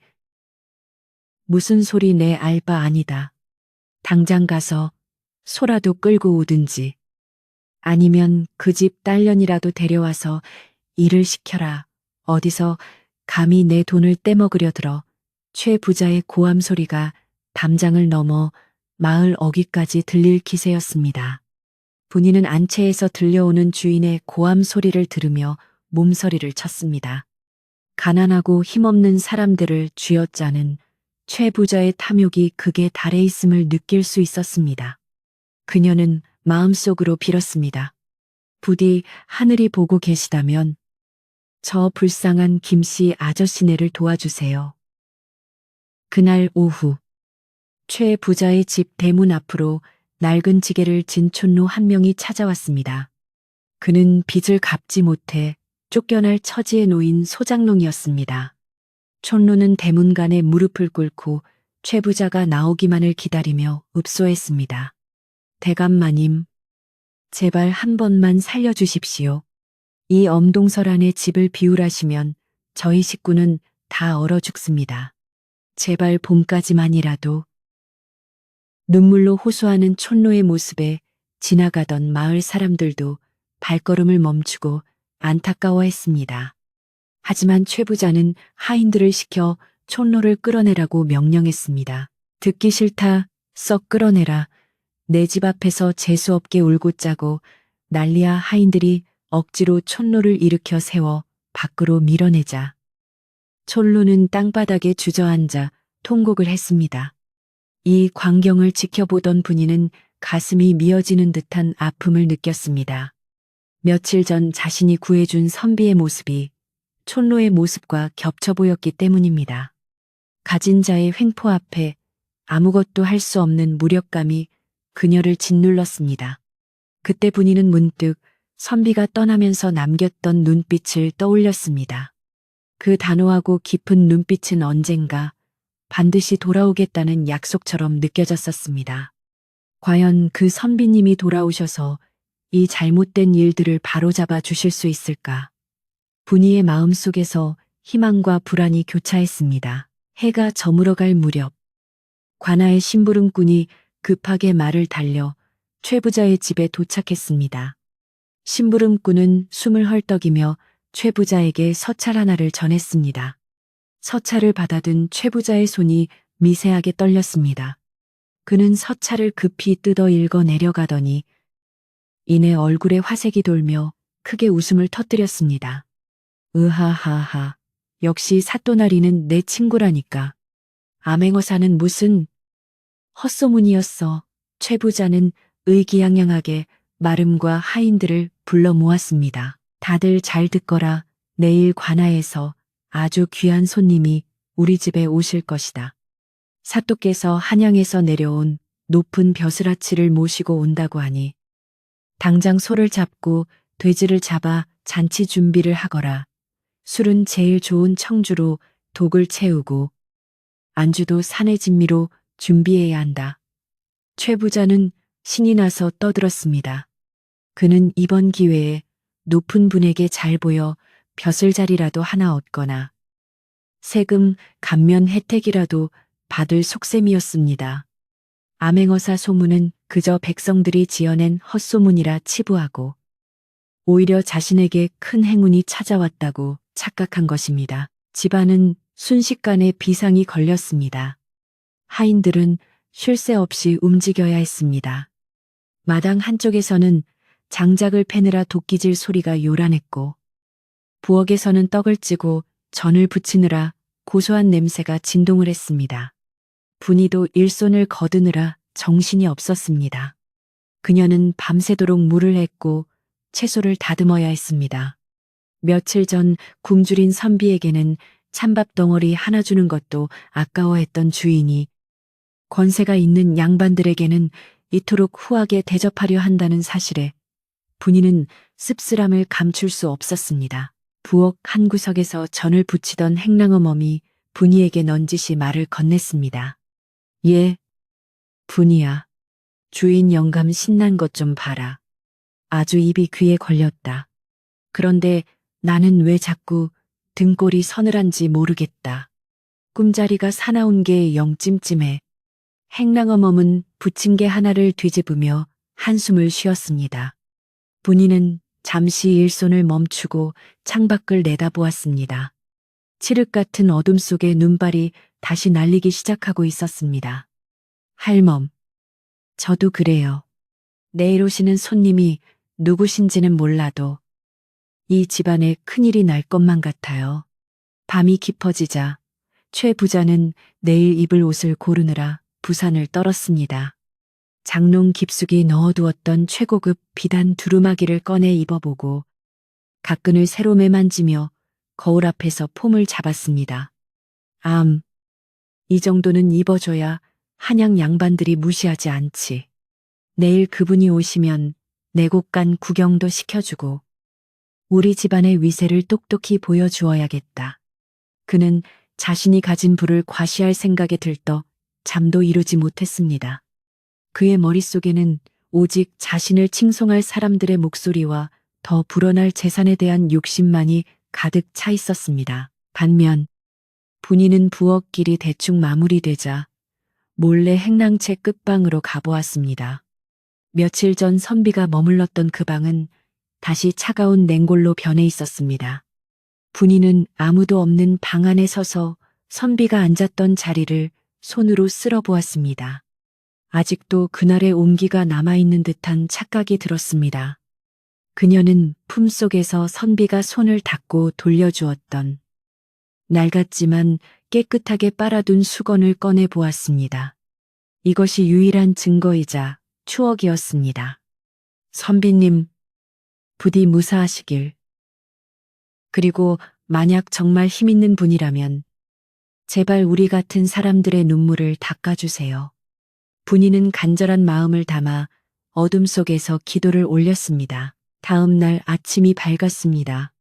무슨 소리 내 알 바 아니다. 당장 가서 소라도 끌고 오든지 아니면 그 집 딸년이라도 데려와서 일을 시켜라. 어디서 감히 내 돈을 떼먹으려 들어. 최 부자의 고함 소리가 담장을 넘어 마을 어귀까지 들릴 기세였습니다. 분이는 안채에서 들려오는 주인의 고함 소리를 들으며 몸서리를 쳤습니다. 가난하고 힘없는 사람들을 쥐어짜는 최 부자의 탐욕이 극에 달해 있음을 느낄 수 있었습니다. 그녀는 마음속으로 빌었습니다. 부디 하늘이 보고 계시다면 저 불쌍한 김씨 아저씨네를 도와주세요. 그날 오후 최 부자의 집 대문 앞으로 낡은 지게를 진 촌노 한 명이 찾아왔습니다. 그는 빚을 갚지 못해 쫓겨날 처지에 놓인 소장농이었습니다. 촌노는 대문간에 무릎을 꿇고 최 부자가 나오기만을 기다리며 읍소했습니다. 대감마님, 제발 한 번만 살려주십시오. 이 엄동설 안에 집을 비우라시면 저희 식구는 다 얼어 죽습니다. 제발 봄까지만이라도. 눈물로 호소하는 촌노의 모습에 지나가던 마을 사람들도 발걸음을 멈추고 안타까워했습니다. 하지만 최 부자는 하인들을 시켜 촌노를 끌어내라고 명령했습니다. 듣기 싫다, 썩 끌어내라. 내 집 앞에서 재수없게 울고 짜고 난리야. 하인들이 억지로 촌노를 일으켜 세워 밖으로 밀어내자. 촌노는 땅바닥에 주저앉아 통곡을 했습니다. 이 광경을 지켜보던 분이는 가슴이 미어지는 듯한 아픔을 느꼈습니다. 며칠 전 자신이 구해준 선비의 모습이 촌노의 모습과 겹쳐 보였기 때문입니다. 가진 자의 횡포 앞에 아무것도 할 수 없는 무력감이 그녀를 짓눌렀습니다. 그때 분이는 문득 선비가 떠나면서 남겼던 눈빛을 떠올렸습니다. 그 단호하고 깊은 눈빛은 언젠가 반드시 돌아오겠다는 약속처럼 느껴졌었습니다. 과연 그 선비님이 돌아오셔서 이 잘못된 일들을 바로잡아 주실 수 있을까? 분이의 마음속에서 희망과 불안이 교차했습니다. 해가 저물어갈 무렵 관아의 심부름꾼이 급하게 말을 달려 최 부자의 집에 도착했습니다. 심부름꾼은 숨을 헐떡이며 최 부자에게 서찰 하나를 전했습니다. 서찰을 받아든 최 부자의 손이 미세하게 떨렸습니다. 그는 서찰을 급히 뜯어 읽어 내려가더니 이내 얼굴에 화색이 돌며 크게 웃음을 터뜨렸습니다. 으하하하, 역시 사또나리는 내 친구라니까. 암행어사는 무슨 헛소문이었어. 최 부자는 의기양양하게 마름과 하인들을 불러 모았습니다. 다들 잘 듣거라. 내일 관아에서 아주 귀한 손님이 우리 집에 오실 것이다. 사또께서 한양에서 내려온 높은 벼슬아치를 모시고 온다고 하니 당장 소를 잡고 돼지를 잡아 잔치 준비를 하거라. 술은 제일 좋은 청주로 독을 채우고 안주도 산의 진미로 준비해야 한다. 최 부자는 신이 나서 떠들었습니다. 그는 이번 기회에 높은 분에게 잘 보여 벼슬자리라도 하나 얻거나 세금 감면 혜택이라도 받을 속셈이었습니다. 암행어사 소문은 그저 백성들이 지어낸 헛소문이라 치부하고 오히려 자신에게 큰 행운이 찾아왔다고 착각한 것입니다. 집안은 순식간에 비상이 걸렸습니다. 하인들은 쉴 새 없이 움직여야 했습니다. 마당 한쪽에서는 장작을 패느라 도끼질 소리가 요란했고 부엌에서는 떡을 찌고 전을 부치느라 고소한 냄새가 진동을 했습니다. 분이도 일손을 거두느라 정신이 없었습니다. 그녀는 밤새도록 물을 했고 채소를 다듬어야 했습니다. 며칠 전 굶주린 선비에게는 찬밥 덩어리 하나 주는 것도 아까워했던 주인이 권세가 있는 양반들에게는 이토록 후하게 대접하려 한다는 사실에 분이는 씁쓸함을 감출 수 없었습니다. 부엌 한 구석에서 전을 부치던 행랑어멈이 분이에게 넌지시 말을 건넸습니다. 예, 분이야. 주인 영감 신난 것 좀 봐라. 아주 입이 귀에 걸렸다. 그런데 나는 왜 자꾸 등골이 서늘한지 모르겠다. 꿈자리가 사나운 게 영 찜찜해. 행랑어멈은 부침개 하나를 뒤집으며 한숨을 쉬었습니다. 분이는 잠시 일손을 멈추고 창밖을 내다보았습니다. 칠흑 같은 어둠 속에 눈발이 다시 날리기 시작하고 있었습니다. 할멈, 저도 그래요. 내일 오시는 손님이 누구신지는 몰라도 이 집안에 큰일이 날 것만 같아요. 밤이 깊어지자 최 부자는 내일 입을 옷을 고르느라 부산을 떨었습니다. 장롱 깊숙이 넣어두었던 최고급 비단 두루마기를 꺼내 입어보고 가끈을 새로 매만지며 거울 앞에서 폼을 잡았습니다. 이 정도는 입어줘야 한양 양반들이 무시하지 않지. 내일 그분이 오시면 내곡간 구경도 시켜주고 우리 집안의 위세를 똑똑히 보여주어야겠다. 그는 자신이 가진 부를 과시할 생각에 들떠 잠도 이루지 못했습니다. 그의 머릿속에는 오직 자신을 칭송할 사람들의 목소리와 더 불어날 재산에 대한 욕심만이 가득 차 있었습니다. 반면 분이는 부엌길이 대충 마무리되자 몰래 행랑채 끝방으로 가보았습니다. 며칠 전 선비가 머물렀던 그 방은 다시 차가운 냉골로 변해 있었습니다. 분이는 아무도 없는 방 안에 서서 선비가 앉았던 자리를 손으로 쓸어 보았습니다. 아직도 그날의 온기가 남아있는 듯한 착각이 들었습니다. 그녀는 품속에서 선비가 손을 닦고 돌려주었던 낡았지만 깨끗하게 빨아둔 수건을 꺼내 보았습니다. 이것이 유일한 증거이자 추억이었습니다. 선비님, 부디 무사하시길. 그리고 만약 정말 힘있는 분이라면 제발 우리 같은 사람들의 눈물을 닦아주세요. 분이는 간절한 마음을 담아 어둠 속에서 기도를 올렸습니다. 다음 날 아침이 밝았습니다.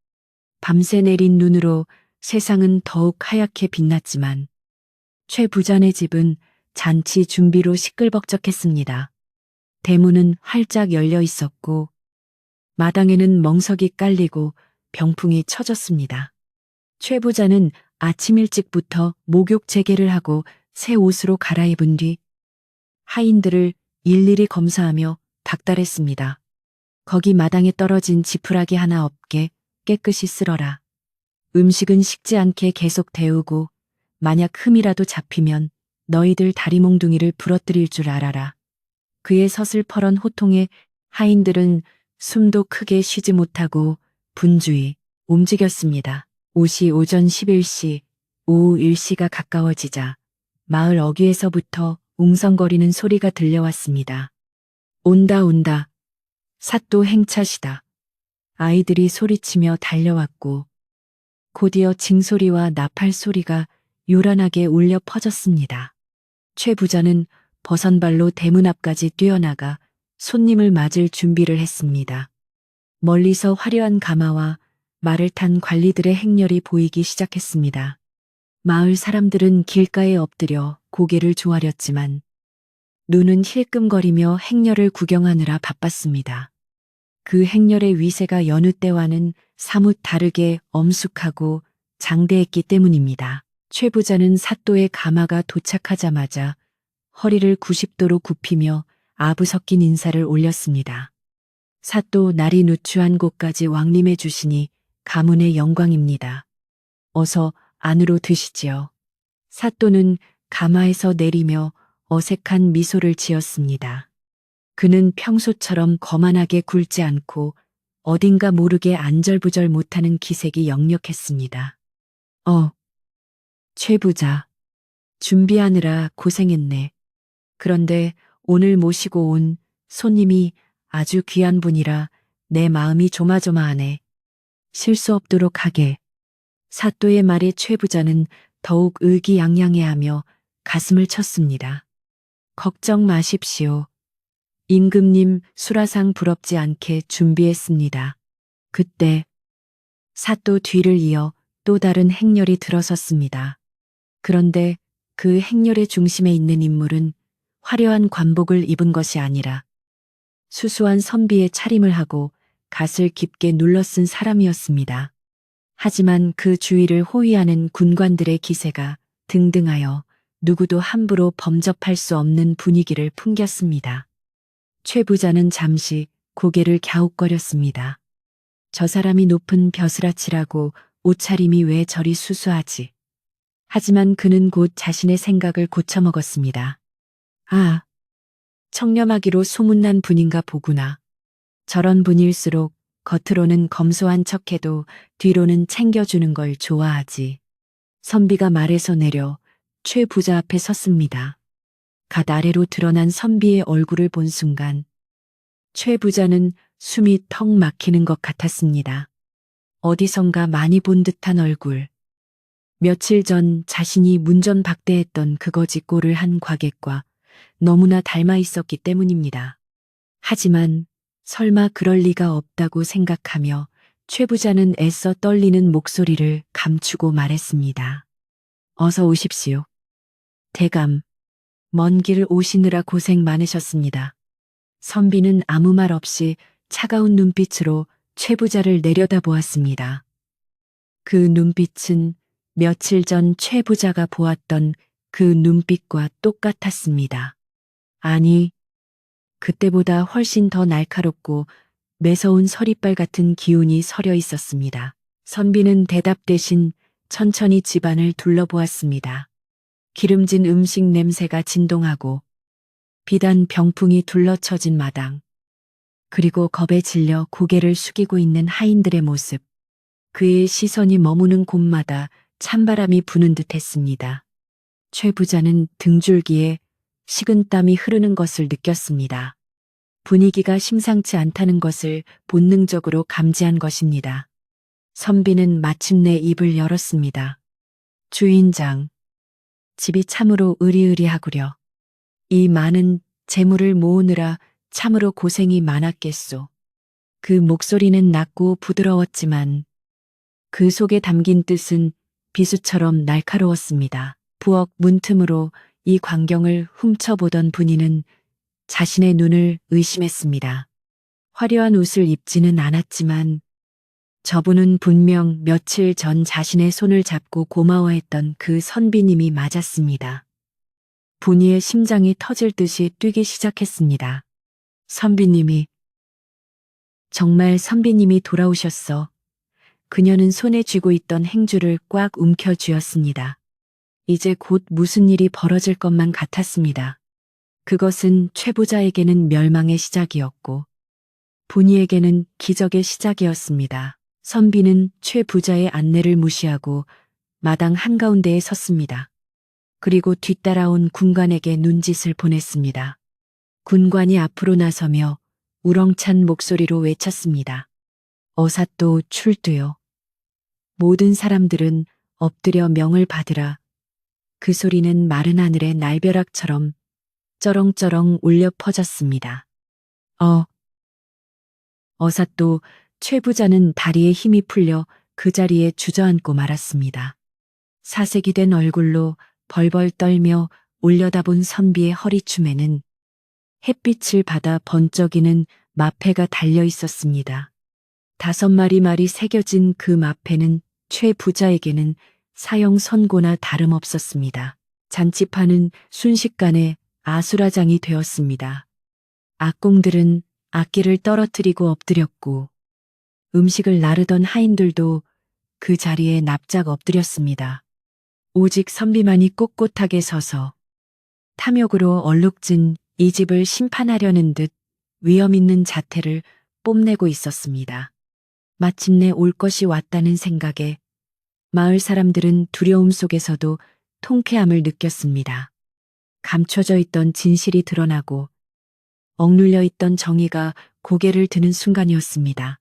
밤새 내린 눈으로 세상은 더욱 하얗게 빛났지만 최 부자네 집은 잔치 준비로 시끌벅적했습니다. 대문은 활짝 열려 있었고 마당에는 멍석이 깔리고 병풍이 쳐졌습니다. 최 부자는 아침 일찍부터 목욕 재개를 하고 새 옷으로 갈아입은 뒤 하인들을 일일이 검사하며 닥달했습니다. 거기 마당에 떨어진 지푸라기 하나 없게 깨끗이 쓸어라. 음식은 식지 않게 계속 데우고 만약 흠이라도 잡히면 너희들 다리 몽둥이를 부러뜨릴 줄 알아라. 그의 서슬퍼런 호통에 하인들은 숨도 크게 쉬지 못하고 분주히 움직였습니다. 옷이 오전 11시, 오후 1시가 가까워지자 마을 어귀에서부터 웅성거리는 소리가 들려왔습니다. 온다 온다. 사또 행차시다. 아이들이 소리치며 달려왔고 곧이어 징소리와 나팔 소리가 요란하게 울려 퍼졌습니다. 최 부자는 버선발로 대문 앞까지 뛰어나가 손님을 맞을 준비를 했습니다. 멀리서 화려한 가마와 말을 탄 관리들의 행렬이 보이기 시작했습니다. 마을 사람들은 길가에 엎드려 고개를 조아렸지만 눈은 힐끔거리며 행렬을 구경하느라 바빴습니다. 그 행렬의 위세가 여느 때와는 사뭇 다르게 엄숙하고 장대했기 때문입니다. 최 부자는 사또의 가마가 도착하자마자 허리를 90도로 굽히며 아부 섞인 인사를 올렸습니다. 사또 날이 누추한 곳까지 왕림해 주시니 가문의 영광입니다. 어서 안으로 드시지요. 사또는 가마에서 내리며 어색한 미소를 지었습니다. 그는 평소처럼 거만하게 굴지 않고 어딘가 모르게 안절부절 못하는 기색이 역력했습니다. 최 부자. 준비하느라 고생했네. 그런데 오늘 모시고 온 손님이 아주 귀한 분이라 내 마음이 조마조마하네. 실수 없도록 하게. 사또의 말에 최 부자는 더욱 의기양양해하며 가슴을 쳤습니다. 걱정 마십시오. 임금님 수라상 부럽지 않게 준비했습니다. 그때 사또 뒤를 이어 또 다른 행렬이 들어섰습니다. 그런데 그 행렬의 중심에 있는 인물은 화려한 관복을 입은 것이 아니라 수수한 선비의 차림을 하고 갓을 깊게 눌러쓴 사람이었습니다. 하지만 그 주위를 호위하는 군관들의 기세가 등등하여 누구도 함부로 범접할 수 없는 분위기를 풍겼습니다. 최 부자는 잠시 고개를 갸웃거렸습니다. 저 사람이 높은 벼슬아치라고 옷차림이 왜 저리 수수하지? 하지만 그는 곧 자신의 생각을 고쳐먹었습니다. 아, 청렴하기로 소문난 분인가 보구나. 저런 분일수록 겉으로는 검소한 척해도 뒤로는 챙겨주는 걸 좋아하지. 선비가 말에서 내려 최 부자 앞에 섰습니다. 갓 아래로 드러난 선비의 얼굴을 본 순간 최 부자는 숨이 턱 막히는 것 같았습니다. 어디선가 많이 본 듯한 얼굴. 며칠 전 자신이 문전박대했던 그 거지 꼴을 한 과객과 너무나 닮아 있었기 때문입니다. 하지만 설마 그럴 리가 없다고 생각하며 최 부자는 애써 떨리는 목소리를 감추고 말했습니다. 어서 오십시오. 대감, 먼 길 오시느라 고생 많으셨습니다. 선비는 아무 말 없이 차가운 눈빛으로 최 부자를 내려다보았습니다. 그 눈빛은 며칠 전 최 부자가 보았던 그 눈빛과 똑같았습니다. 아니, 그때보다 훨씬 더 날카롭고 매서운 서리빨 같은 기운이 서려 있었습니다. 선비는 대답 대신 천천히 집안을 둘러보았습니다. 기름진 음식 냄새가 진동하고 비단 병풍이 둘러쳐진 마당, 그리고 겁에 질려 고개를 숙이고 있는 하인들의 모습. 그의 시선이 머무는 곳마다 찬바람이 부는 듯 했습니다. 최 부자는 등줄기에 식은땀이 흐르는 것을 느꼈습니다. 분위기가 심상치 않다는 것을 본능적으로 감지한 것입니다. 선비는 마침내 입을 열었습니다. 주인장, 집이 참으로 으리으리하구려. 이 많은 재물을 모으느라 참으로 고생이 많았겠소. 그 목소리는 낮고 부드러웠지만 그 속에 담긴 뜻은 비수처럼 날카로웠습니다. 부엌 문틈으로 이 광경을 훔쳐보던 분이는 자신의 눈을 의심했습니다. 화려한 옷을 입지는 않았지만 저분은 분명 며칠 전 자신의 손을 잡고 고마워했던 그 선비님이 맞았습니다. 분이의 심장이 터질 듯이 뛰기 시작했습니다. 선비님이, 정말 선비님이 돌아오셨어. 그녀는 손에 쥐고 있던 행주를 꽉 움켜쥐었습니다. 이제 곧 무슨 일이 벌어질 것만 같았습니다. 그것은 최 부자에게는 멸망의 시작이었고 분이에게는 기적의 시작이었습니다. 선비는 최 부자의 안내를 무시하고 마당 한가운데에 섰습니다. 그리고 뒤따라온 군관에게 눈짓을 보냈습니다. 군관이 앞으로 나서며 우렁찬 목소리로 외쳤습니다. 어사또 출두요. 모든 사람들은 엎드려 명을 받으라. 그 소리는 마른 하늘의 날벼락처럼 쩌렁쩌렁 울려 퍼졌습니다. 어사또 최 부자는 다리에 힘이 풀려 그 자리에 주저앉고 말았습니다. 사색이 된 얼굴로 벌벌 떨며 올려다본 선비의 허리춤에는 햇빛을 받아 번쩍이는 마패가 달려 있었습니다. 5마리 새겨진 그 마패는 최 부자에게는 사형 선고나 다름없었습니다. 잔치판은 순식간에 아수라장이 되었습니다. 악공들은 악기를 떨어뜨리고 엎드렸고 음식을 나르던 하인들도 그 자리에 납작 엎드렸습니다. 오직 선비만이 꼿꼿하게 서서 탐욕으로 얼룩진 이 집을 심판하려는 듯 위험 있는 자태를 뽐내고 있었습니다. 마침내 올 것이 왔다는 생각에 마을 사람들은 두려움 속에서도 통쾌함을 느꼈습니다. 감춰져 있던 진실이 드러나고 억눌려 있던 정의가 고개를 드는 순간이었습니다.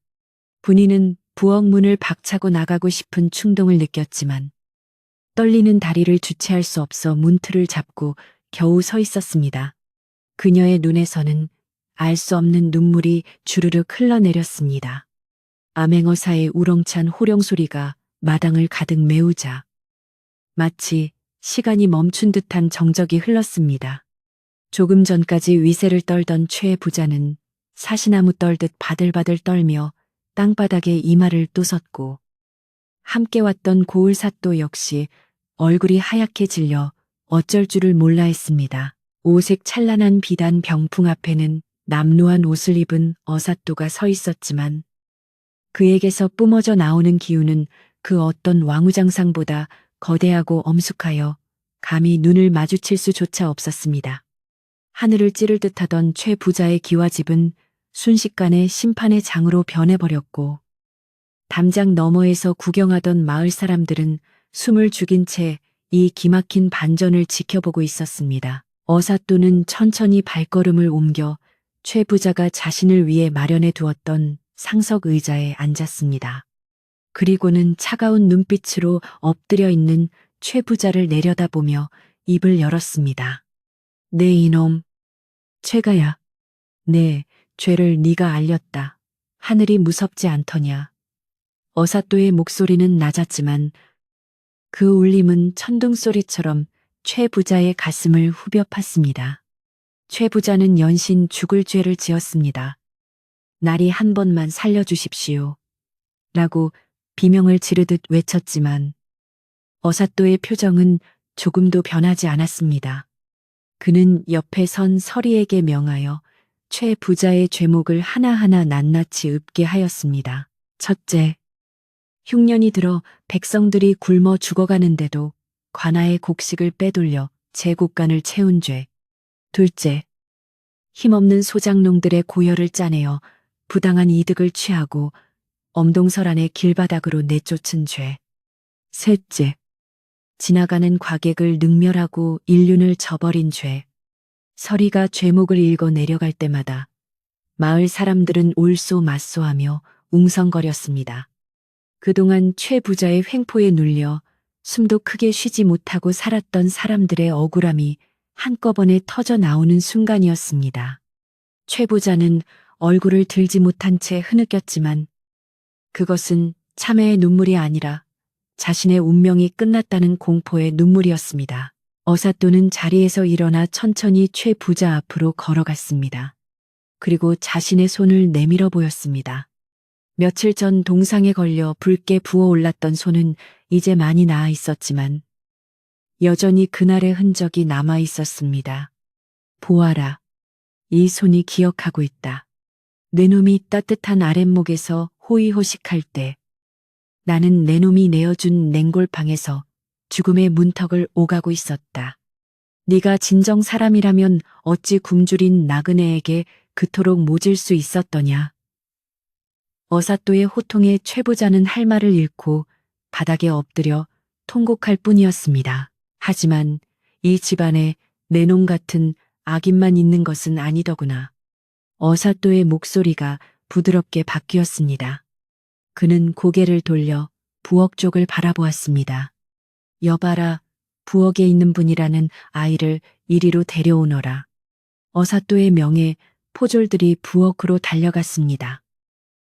분이는 부엌 문을 박차고 나가고 싶은 충동을 느꼈지만 떨리는 다리를 주체할 수 없어 문틀을 잡고 겨우 서 있었습니다. 그녀의 눈에서는 알 수 없는 눈물이 주르륵 흘러내렸습니다. 암행어사의 우렁찬 호령 소리가 마당을 가득 메우자 마치 시간이 멈춘 듯한 정적이 흘렀습니다. 조금 전까지 위세를 떨던 최 부자는 사시나무 떨듯 바들바들 떨며 땅바닥에 이마를 또 섰고 함께 왔던 고을사또 역시 얼굴이 하얗게 질려 어쩔 줄을 몰라 했습니다. 오색 찬란한 비단 병풍 앞에는 남루한 옷을 입은 어사또가 서 있었지만 그에게서 뿜어져 나오는 기운은 그 어떤 왕우장상보다 거대하고 엄숙하여 감히 눈을 마주칠 수조차 없었습니다. 하늘을 찌를 듯하던 최 부자의 기와집은 순식간에 심판의 장으로 변해버렸고 담장 너머에서 구경하던 마을 사람들은 숨을 죽인 채 이 기막힌 반전을 지켜보고 있었습니다. 어사또는 천천히 발걸음을 옮겨 최 부자가 자신을 위해 마련해 두었던 상석 의자에 앉았습니다. 그리고는 차가운 눈빛으로 엎드려 있는 최 부자를 내려다보며 입을 열었습니다. 네 이놈, 최가야. 네, 죄를 네가 알렸다. 하늘이 무섭지 않더냐. 어사또의 목소리는 낮았지만 그 울림은 천둥소리처럼 최 부자의 가슴을 후벼 팠습니다. 최 부자는 연신 죽을 죄를 지었습니다. 날이 한 번만 살려주십시오. 라고 비명을 지르듯 외쳤지만 어사또의 표정은 조금도 변하지 않았습니다. 그는 옆에 선 서리에게 명하여 최 부자의 죄목을 하나하나 낱낱이 읊게 하였습니다. 첫째, 흉년이 들어 백성들이 굶어 죽어가는데도 관아의 곡식을 빼돌려 제국간을 채운 죄. 둘째, 힘없는 소장농들의 고열을 짜내어 부당한 이득을 취하고 엄동설안의 길바닥으로 내쫓은 죄. 셋째, 지나가는 과객을 능멸하고 인륜을 저버린 죄. 서리가 죄목을 읽어 내려갈 때마다 마을 사람들은 올소맞소하며 웅성거렸습니다. 그동안 최 부자의 횡포에 눌려 숨도 크게 쉬지 못하고 살았던 사람들의 억울함이 한꺼번에 터져 나오는 순간이었습니다. 최 부자는 얼굴을 들지 못한 채 흐느꼈지만 그것은 참회의 눈물이 아니라 자신의 운명이 끝났다는 공포의 눈물이었습니다. 어사또는 자리에서 일어나 천천히 최 부자 앞으로 걸어갔습니다. 그리고 자신의 손을 내밀어 보였습니다. 며칠 전 동상에 걸려 붉게 부어올랐던 손은 이제 많이 나아 있었지만 여전히 그날의 흔적이 남아 있었습니다. 보아라. 이 손이 기억하고 있다. 내 놈이 따뜻한 아랫목에서 호의호식할 때 나는 내 놈이 내어준 냉골방에서 죽음의 문턱을 오가고 있었다. 네가 진정 사람이라면 어찌 굶주린 나그네에게 그토록 모질 수 있었더냐. 어사또의 호통에 최 부자는 할 말을 잃고 바닥에 엎드려 통곡할 뿐이었습니다. 하지만 이 집안에 내 놈 같은 악인만 있는 것은 아니더구나. 어사또의 목소리가 부드럽게 바뀌었습니다. 그는 고개를 돌려 부엌 쪽을 바라보았습니다. 여봐라, 부엌에 있는 분이라는 아이를 이리로 데려오너라. 어사또의 명에 포졸들이 부엌으로 달려갔습니다.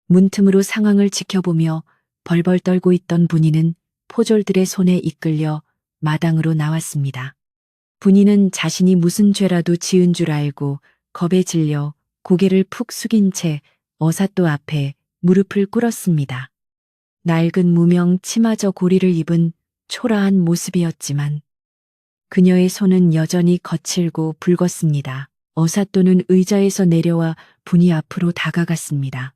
문틈으로 상황을 지켜보며 벌벌 떨고 있던 분이는 포졸들의 손에 이끌려 마당으로 나왔습니다. 분이는 자신이 무슨 죄라도 지은 줄 알고 겁에 질려 고개를 푹 숙인 채 어사또 앞에 무릎을 꿇었습니다. 낡은 무명 치마저 고리를 입은 초라한 모습이었지만 그녀의 손은 여전히 거칠고 붉었습니다. 어사또는 의자에서 내려와 분이 앞으로 다가갔습니다.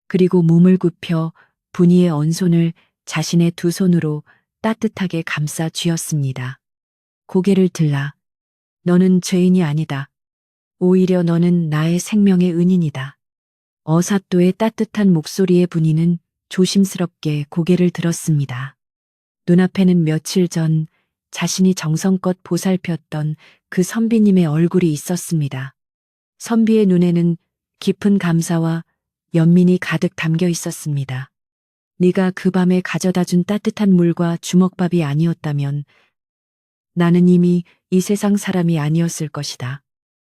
그리고 몸을 굽혀 분이의 언손을 자신의 두 손으로 따뜻하게 감싸 쥐었습니다. 고개를 들라. 너는 죄인이 아니다. 오히려 너는 나의 생명의 은인이다. 어사또의 따뜻한 목소리에 분이는 조심스럽게 고개를 들었습니다. 눈앞에는 며칠 전 자신이 정성껏 보살폈던 그 선비님의 얼굴이 있었습니다. 선비의 눈에는 깊은 감사와 연민이 가득 담겨 있었습니다. 네가 그 밤에 가져다 준 따뜻한 물과 주먹밥이 아니었다면 나는 이미 이 세상 사람이 아니었을 것이다.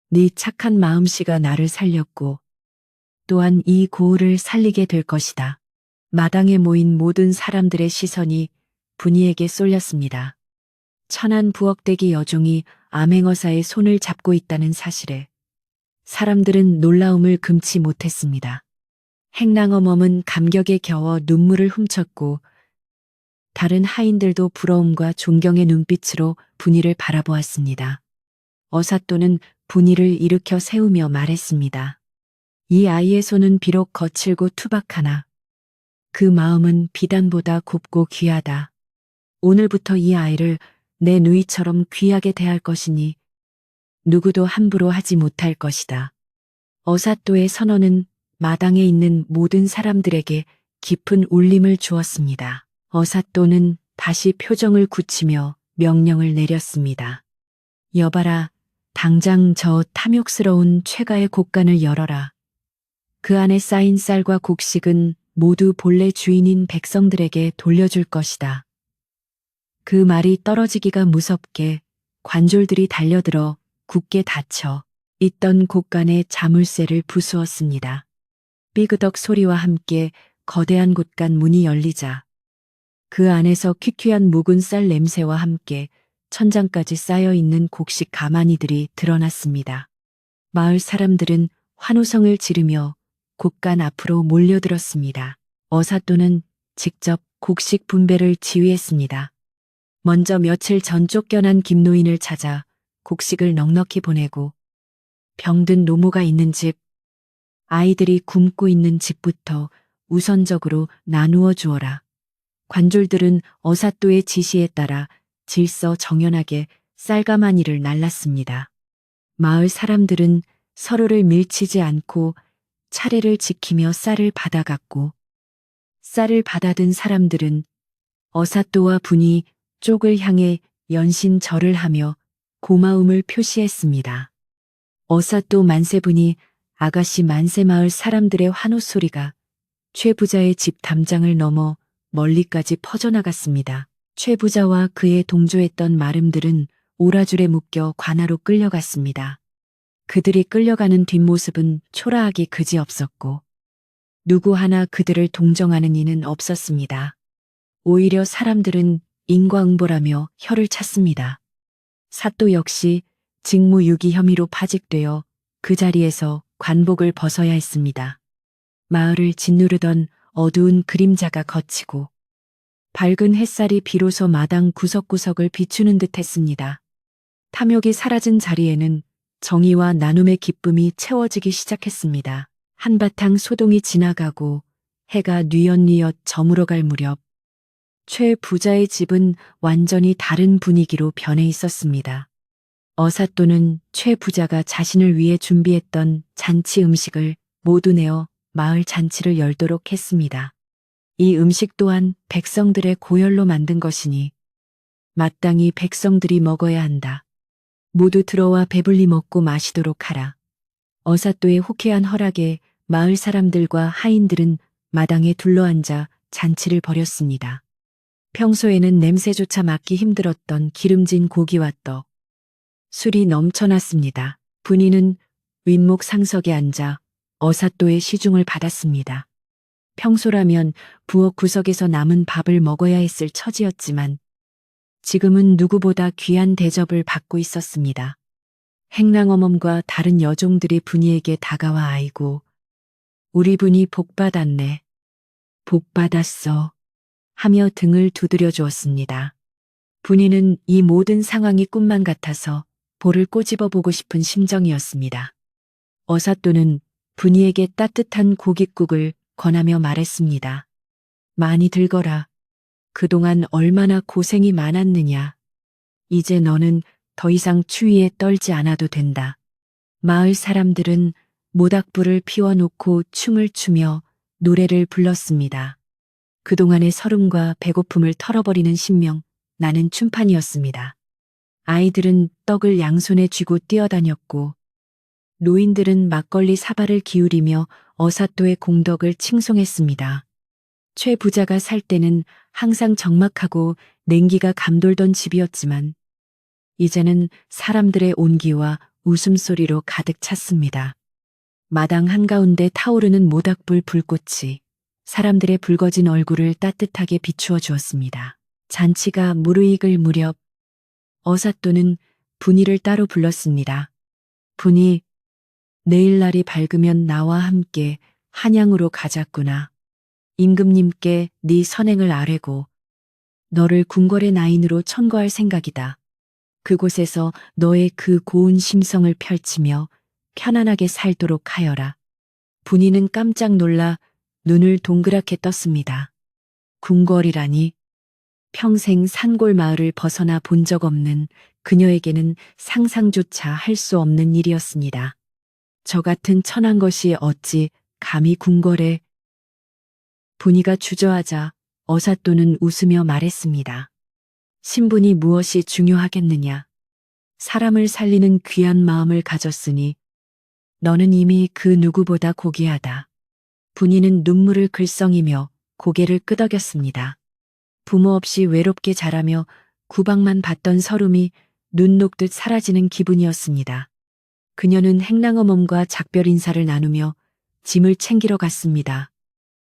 네 착한 마음씨가 나를 살렸고 또한 이 고을을 살리게 될 것이다. 마당에 모인 모든 사람들의 시선이 분이에게 쏠렸습니다. 천안 부엌대기 여종이 암행어사의 손을 잡고 있다는 사실에 사람들은 놀라움을 금치 못했습니다. 행랑어멈은 감격에 겨워 눈물을 훔쳤고 다른 하인들도 부러움과 존경의 눈빛으로 분이를 바라보았습니다. 어사또는 분이를 일으켜 세우며 말했습니다. 이 아이의 손은 비록 거칠고 투박하나 그 마음은 비단보다 곱고 귀하다. 오늘부터 이 아이를 내 누이처럼 귀하게 대할 것이니 누구도 함부로 하지 못할 것이다. 어사또의 선언은 마당에 있는 모든 사람들에게 깊은 울림을 주었습니다. 어사또는 다시 표정을 굳히며 명령을 내렸습니다. 여봐라, 당장 저 탐욕스러운 최가의 곡간을 열어라. 그 안에 쌓인 쌀과 곡식은 모두 본래 주인인 백성들에게 돌려줄 것이다. 그 말이 떨어지기가 무섭게 관졸들이 달려들어 굳게 닫혀 있던 곡간의 자물쇠를 부수었습니다. 삐그덕 소리와 함께 거대한 곳간 문이 열리자 그 안에서 퀴퀴한 묵은 쌀 냄새와 함께 천장까지 쌓여 있는 곡식 가마니들이 드러났습니다. 마을 사람들은 환호성을 지르며 곡간 앞으로 몰려들었습니다. 어사또는 직접 곡식 분배를 지휘했습니다. 먼저 며칠 전 쫓겨난 김노인을 찾아 곡식을 넉넉히 보내고 병든 노모가 있는 집, 아이들이 굶고 있는 집부터 우선적으로 나누어 주어라. 관졸들은 어사또의 지시에 따라 질서정연하게 쌀가마니를 날랐습니다. 마을 사람들은 서로를 밀치지 않고 차례를 지키며 쌀을 받아갔고 쌀을 받아든 사람들은 어사또와 분이 쪽을 향해 연신절을 하며 고마움을 표시했습니다. 어사또 만세분이 아가씨 만세마을 사람들의 환호 소리가 최 부자의 집 담장을 넘어 멀리까지 퍼져나갔습니다. 최 부자와 그의 동조했던 마름들은 오라줄에 묶여 관아로 끌려갔습니다. 그들이 끌려가는 뒷모습은 초라하기 그지없었고 누구 하나 그들을 동정하는 이는 없었습니다. 오히려 사람들은 인과응보라며 혀를 찼습니다. 사또 역시 직무유기 혐의로 파직되어 그 자리에서 관복을 벗어야 했습니다. 마을을 짓누르던 어두운 그림자가 걷히고 밝은 햇살이 비로소 마당 구석구석을 비추는 듯 했습니다. 탐욕이 사라진 자리에는 정의와 나눔의 기쁨이 채워지기 시작했습니다. 한바탕 소동이 지나가고 해가 뉘엿뉘엿 저물어갈 무렵 최 부자의 집은 완전히 다른 분위기로 변해 있었습니다. 어사또는 최 부자가 자신을 위해 준비했던 잔치 음식을 모두 내어 마을 잔치를 열도록 했습니다. 이 음식 또한 백성들의 고열로 만든 것이니 마땅히 백성들이 먹어야 한다. 모두 들어와 배불리 먹고 마시도록 하라. 어사또의 호쾌한 허락에 마을 사람들과 하인들은 마당에 둘러앉아 잔치를 벌였습니다. 평소에는 냄새조차 맡기 힘들었던 기름진 고기와 떡, 술이 넘쳐났습니다. 분이는 윗목 상석에 앉아 어사또의 시중을 받았습니다. 평소라면 부엌 구석에서 남은 밥을 먹어야 했을 처지였지만 지금은 누구보다 귀한 대접을 받고 있었습니다. 행랑어멈과 다른 여종들이 분이에게 다가와 아이고, 우리 분이 복받았네. 복받았어. 하며 등을 두드려 주었습니다. 분이는 이 모든 상황이 꿈만 같아서 볼을 꼬집어 보고 싶은 심정이었습니다. 어사또는 분이에게 따뜻한 고깃국을 권하며 말했습니다. 많이 들거라. 그동안 얼마나 고생이 많았느냐. 이제 너는 더 이상 추위에 떨지 않아도 된다. 마을 사람들은 모닥불을 피워놓고 춤을 추며 노래를 불렀습니다. 그동안의 서름과 배고픔을 털어버리는 신명, 나는 춤판이었습니다. 아이들은 떡을 양손에 쥐고 뛰어다녔고 노인들은 막걸리 사발을 기울이며 어사또의 공덕을 칭송했습니다. 최 부자가 살 때는 항상 적막하고 냉기가 감돌던 집이었지만 이제는 사람들의 온기와 웃음소리로 가득 찼습니다. 마당 한가운데 타오르는 모닥불 불꽃이 사람들의 붉어진 얼굴을 따뜻하게 비추어 주었습니다. 잔치가 무르익을 무렵 어사또는 분이를 따로 불렀습니다. 분이, 내일날이 밝으면 나와 함께 한양으로 가자꾸나. 임금님께 네 선행을 아뢰고 너를 궁궐의 나인으로 천거할 생각이다. 그곳에서 너의 그 고운 심성을 펼치며 편안하게 살도록 하여라. 분이는 깜짝 놀라 눈을 동그랗게 떴습니다. 궁궐이라니. 평생 산골 마을을 벗어나 본 적 없는 그녀에게는 상상조차 할 수 없는 일이었습니다. 저 같은 천한 것이 어찌 감히 궁궐에. 분이가 주저하자 어사또는 웃으며 말했습니다. 신분이 무엇이 중요하겠느냐. 사람을 살리는 귀한 마음을 가졌으니 너는 이미 그 누구보다 고귀하다. 분이는 눈물을 글썽이며 고개를 끄덕였습니다. 부모 없이 외롭게 자라며 구박만 받던 서름이 눈 녹듯 사라지는 기분이었습니다. 그녀는 행랑어멈과 작별 인사를 나누며 짐을 챙기러 갔습니다.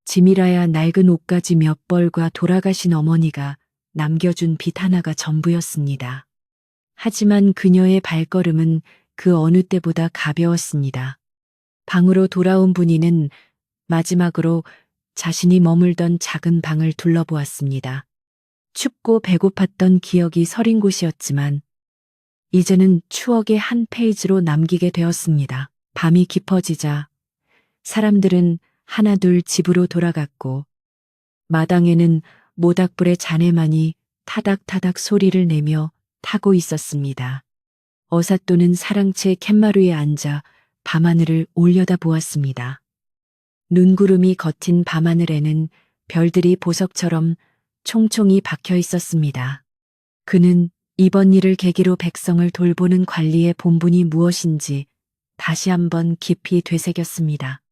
짐이라야 낡은 옷가지 몇 벌과 돌아가신 어머니가 남겨준 빚 하나가 전부였습니다. 하지만 그녀의 발걸음은 그 어느 때보다 가벼웠습니다. 방으로 돌아온 분이는 마지막으로 자신이 머물던 작은 방을 둘러보았습니다. 춥고 배고팠던 기억이 서린 곳이었지만 이제는 추억의 한 페이지로 남기게 되었습니다. 밤이 깊어지자 사람들은 하나둘 집으로 돌아갔고 마당에는 모닥불의 자네만이 타닥타닥 소리를 내며 타고 있었습니다. 어사또는 사랑채 캔마루에 앉아 밤하늘을 올려다보았습니다. 눈구름이 겉인 밤하늘에는 별들이 보석처럼 총총히 박혀 있었습니다. 그는 이번 일을 계기로 백성을 돌보는 관리의 본분이 무엇인지 다시 한번 깊이 되새겼습니다.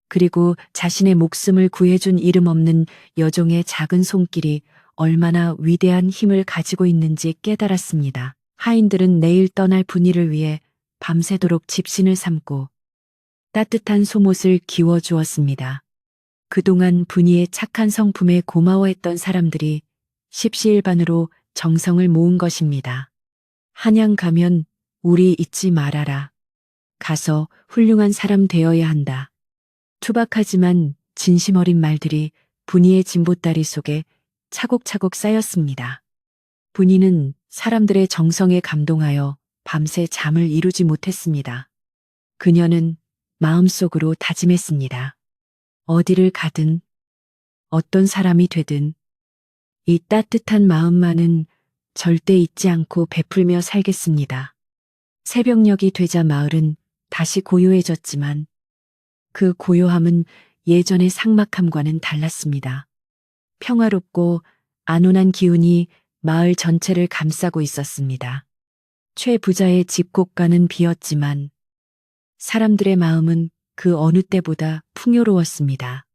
그리고 자신의 목숨을 구해준 이름 없는 여종의 작은 손길이 얼마나 위대한 힘을 가지고 있는지 깨달았습니다. 하인들은 내일 떠날 분이를 위해 밤새도록 집신을 삼고 따뜻한 솜옷을 기워주었습니다. 그동안 분이의 착한 성품에 고마워했던 사람들이 십시일반으로 정성을 모은 것입니다. 한양 가면 우리 잊지 말아라. 가서 훌륭한 사람 되어야 한다. 투박하지만 진심 어린 말들이 분이의 진보다리 속에 차곡차곡 쌓였습니다. 분이는 사람들의 정성에 감동하여 밤새 잠을 이루지 못했습니다. 그녀는 마음속으로 다짐했습니다. 어디를 가든 어떤 사람이 되든 이 따뜻한 마음만은 절대 잊지 않고 베풀며 살겠습니다. 새벽녘이 되자 마을은 다시 고요해졌지만 그 고요함은 예전의 삭막함과는 달랐습니다. 평화롭고 안온한 기운이 마을 전체를 감싸고 있었습니다. 최 부자의 집곡가는 비었지만 사람들의 마음은 그 어느 때보다 풍요로웠습니다.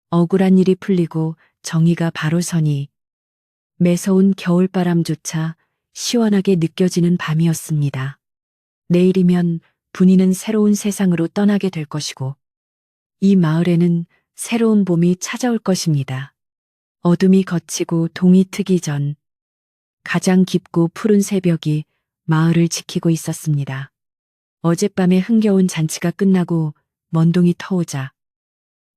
억울한 일이 풀리고 정의가 바로 서니 매서운 겨울바람조차 시원하게 느껴지는 밤이었습니다. 내일이면 분이는 새로운 세상으로 떠나게 될 것이고 이 마을에는 새로운 봄이 찾아올 것입니다. 어둠이 걷히고 동이 트기 전 가장 깊고 푸른 새벽이 마을을 지키고 있었습니다. 어젯밤에 흥겨운 잔치가 끝나고 먼동이 터오자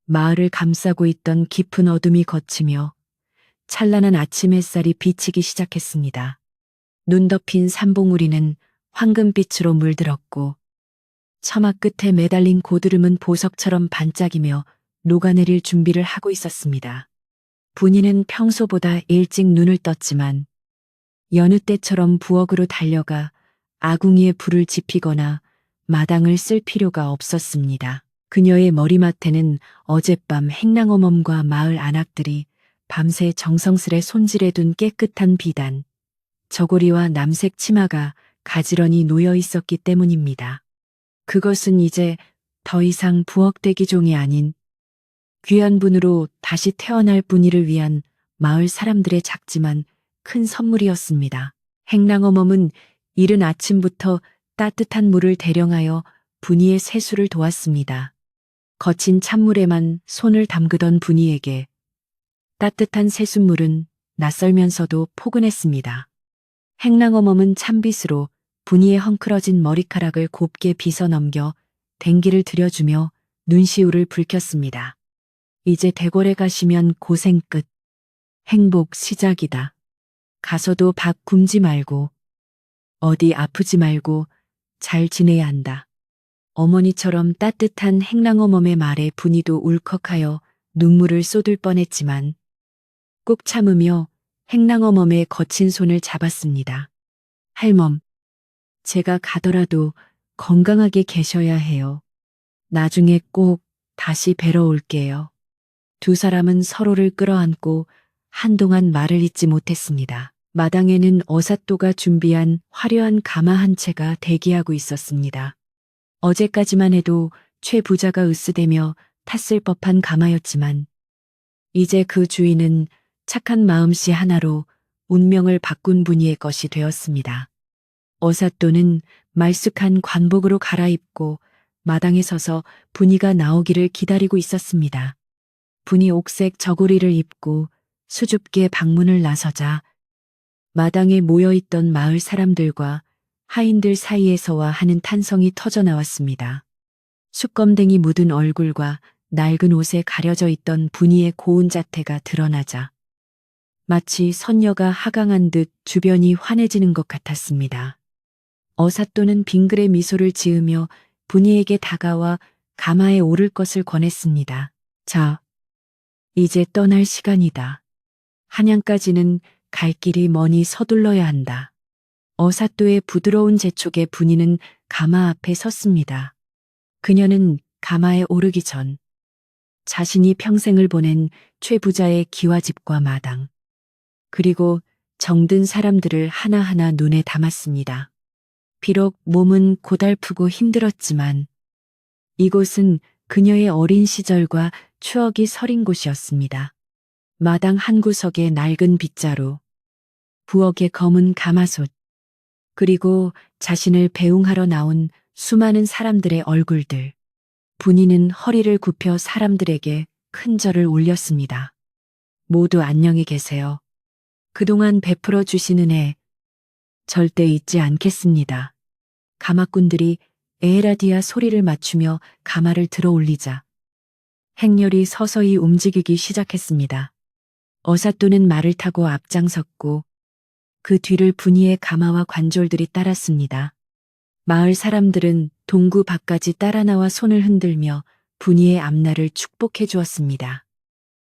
마을을 감싸고 있던 깊은 어둠이 걷히며 찬란한 아침 햇살이 비치기 시작했습니다. 눈 덮인 산봉우리는 황금빛으로 물들었고 처마 끝에 매달린 고드름은 보석처럼 반짝이며 녹아내릴 준비를 하고 있었습니다. 분이는 평소보다 일찍 눈을 떴지만 여느 때처럼 부엌으로 달려가 아궁이에 불을 지피거나 마당을 쓸 필요가 없었습니다. 그녀의 머리맡에는 어젯밤 행랑어멈과 마을 안악들이 밤새 정성스레 손질해둔 깨끗한 비단, 저고리와 남색 치마가 가지런히 놓여 있었기 때문입니다. 그것은 이제 더 이상 부엌대기종이 아닌 귀한 분으로 다시 태어날 분이를 위한 마을 사람들의 작지만 큰 선물이었습니다. 행랑어멈은 이른 아침부터 따뜻한 물을 대령하여 분이의 세수를 도왔습니다. 거친 찬물에만 손을 담그던 분이에게 따뜻한 세숫물은 낯설면서도 포근했습니다. 행랑어멈은 찬빗으로 분이의 헝클어진 머리카락을 곱게 빗어 넘겨 댕기를 들여주며 눈시울을 붉혔습니다. 이제 대궐에 가시면 고생 끝. 행복 시작이다. 가서도 밥 굶지 말고 어디 아프지 말고 잘 지내야 한다. 어머니처럼 따뜻한 행랑어멈의 말에 분이도 울컥하여 눈물을 쏟을 뻔했지만 꾹 참으며 행랑어멈의 거친 손을 잡았습니다. 할멈, 제가 가더라도 건강하게 계셔야 해요. 나중에 꼭 다시 뵈러 올게요. 두 사람은 서로를 끌어안고 한동안 말을 잇지 못했습니다. 마당에는 어사또가 준비한 화려한 가마 한 채가 대기하고 있었습니다. 어제까지만 해도 최 부자가 으스대며 탔을 법한 가마였지만 이제 그 주인은 착한 마음씨 하나로 운명을 바꾼 분이의 것이 되었습니다. 어사또는 말쑥한 관복으로 갈아입고 마당에 서서 분이가 나오기를 기다리고 있었습니다. 분이 옥색 저고리를 입고 수줍게 방문을 나서자 마당에 모여있던 마을 사람들과 하인들 사이에서와 하는 탄성이 터져 나왔습니다. 숯검댕이 묻은 얼굴과 낡은 옷에 가려져 있던 분이의 고운 자태가 드러나자 마치 선녀가 하강한 듯 주변이 환해지는 것 같았습니다. 어사또는 빙그레 미소를 지으며 분이에게 다가와 가마에 오를 것을 권했습니다. 자, 이제 떠날 시간이다. 한양까지는 갈 길이 머니 서둘러야 한다. 어사또의 부드러운 재촉에 분이는 가마 앞에 섰습니다. 그녀는 가마에 오르기 전 자신이 평생을 보낸 최 부자의 기와집과 마당, 그리고 정든 사람들을 하나하나 눈에 담았습니다. 비록 몸은 고달프고 힘들었지만 이곳은 그녀의 어린 시절과 추억이 서린 곳이었습니다. 마당 한 구석에 낡은 빗자루, 부엌에 검은 가마솥, 그리고 자신을 배웅하러 나온 수많은 사람들의 얼굴들. 분이는 허리를 굽혀 사람들에게 큰 절을 올렸습니다. 모두 안녕히 계세요. 그동안 베풀어 주신 은혜 절대 잊지 않겠습니다. 가마꾼들이 에헤라디아 소리를 맞추며 가마를 들어 올리자 행렬이 서서히 움직이기 시작했습니다. 어사또는 말을 타고 앞장섰고 그 뒤를 분이의 가마와 관졸들이 따랐습니다. 마을 사람들은 동구 밖까지 따라 나와 손을 흔들며 분이의 앞날을 축복해 주었습니다.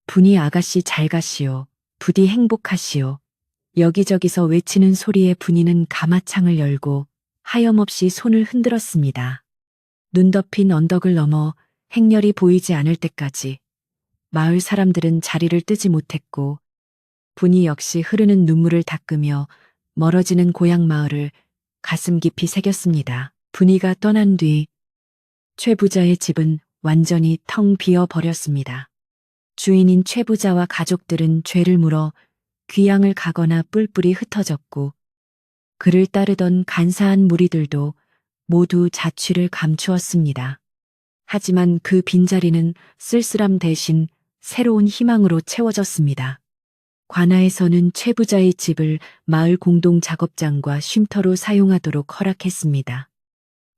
분이 아가씨 잘 가시오. 부디 행복하시오. 여기저기서 외치는 소리에 분이는 가마창을 열고 하염없이 손을 흔들었습니다. 눈 덮인 언덕을 넘어 행렬이 보이지 않을 때까지 마을 사람들은 자리를 뜨지 못했고 분이 역시 흐르는 눈물을 닦으며 멀어지는 고향 마을을 가슴 깊이 새겼습니다. 분이가 떠난 뒤 최 부자의 집은 완전히 텅 비어 버렸습니다. 주인인 최 부자와 가족들은 죄를 물어 귀양을 가거나 뿔뿔이 흩어졌고 그를 따르던 간사한 무리들도 모두 자취를 감추었습니다. 하지만 그 빈자리는 쓸쓸함 대신 새로운 희망으로 채워졌습니다. 관아에서는 최 부자의 집을 마을 공동 작업장과 쉼터로 사용하도록 허락했습니다.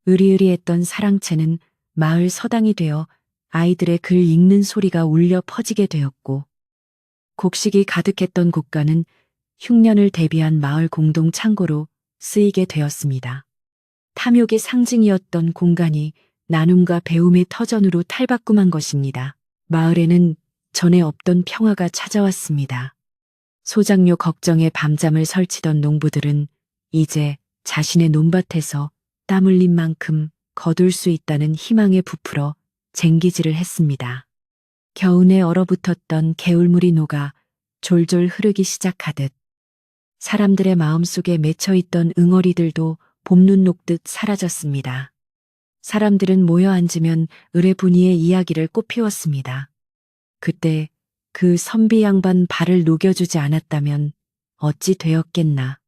으리으리했던 사랑채는 마을 서당이 되어 아이들의 글 읽는 소리가 울려 퍼지게 되었고 곡식이 가득했던 곳가는 흉년을 대비한 마을 공동 창고로 쓰이게 되었습니다. 탐욕의 상징이었던 공간이 나눔과 배움의 터전으로 탈바꿈한 것입니다. 마을에는 전에 없던 평화가 찾아왔습니다. 소작료 걱정에 밤잠을 설치던 농부들은 이제 자신의 논밭에서 땀 흘린 만큼 거둘 수 있다는 희망에 부풀어 쟁기질을 했습니다. 겨우내 얼어붙었던 개울물이 녹아 졸졸 흐르기 시작하듯 사람들의 마음속에 맺혀있던 응어리들도 봄눈 녹듯 사라졌습니다. 사람들은 모여 앉으면 의뢰분이의 이야기를 꽃피웠습니다. 그때 그 선비 양반 발을 녹여주지 않았다면 어찌 되었겠나.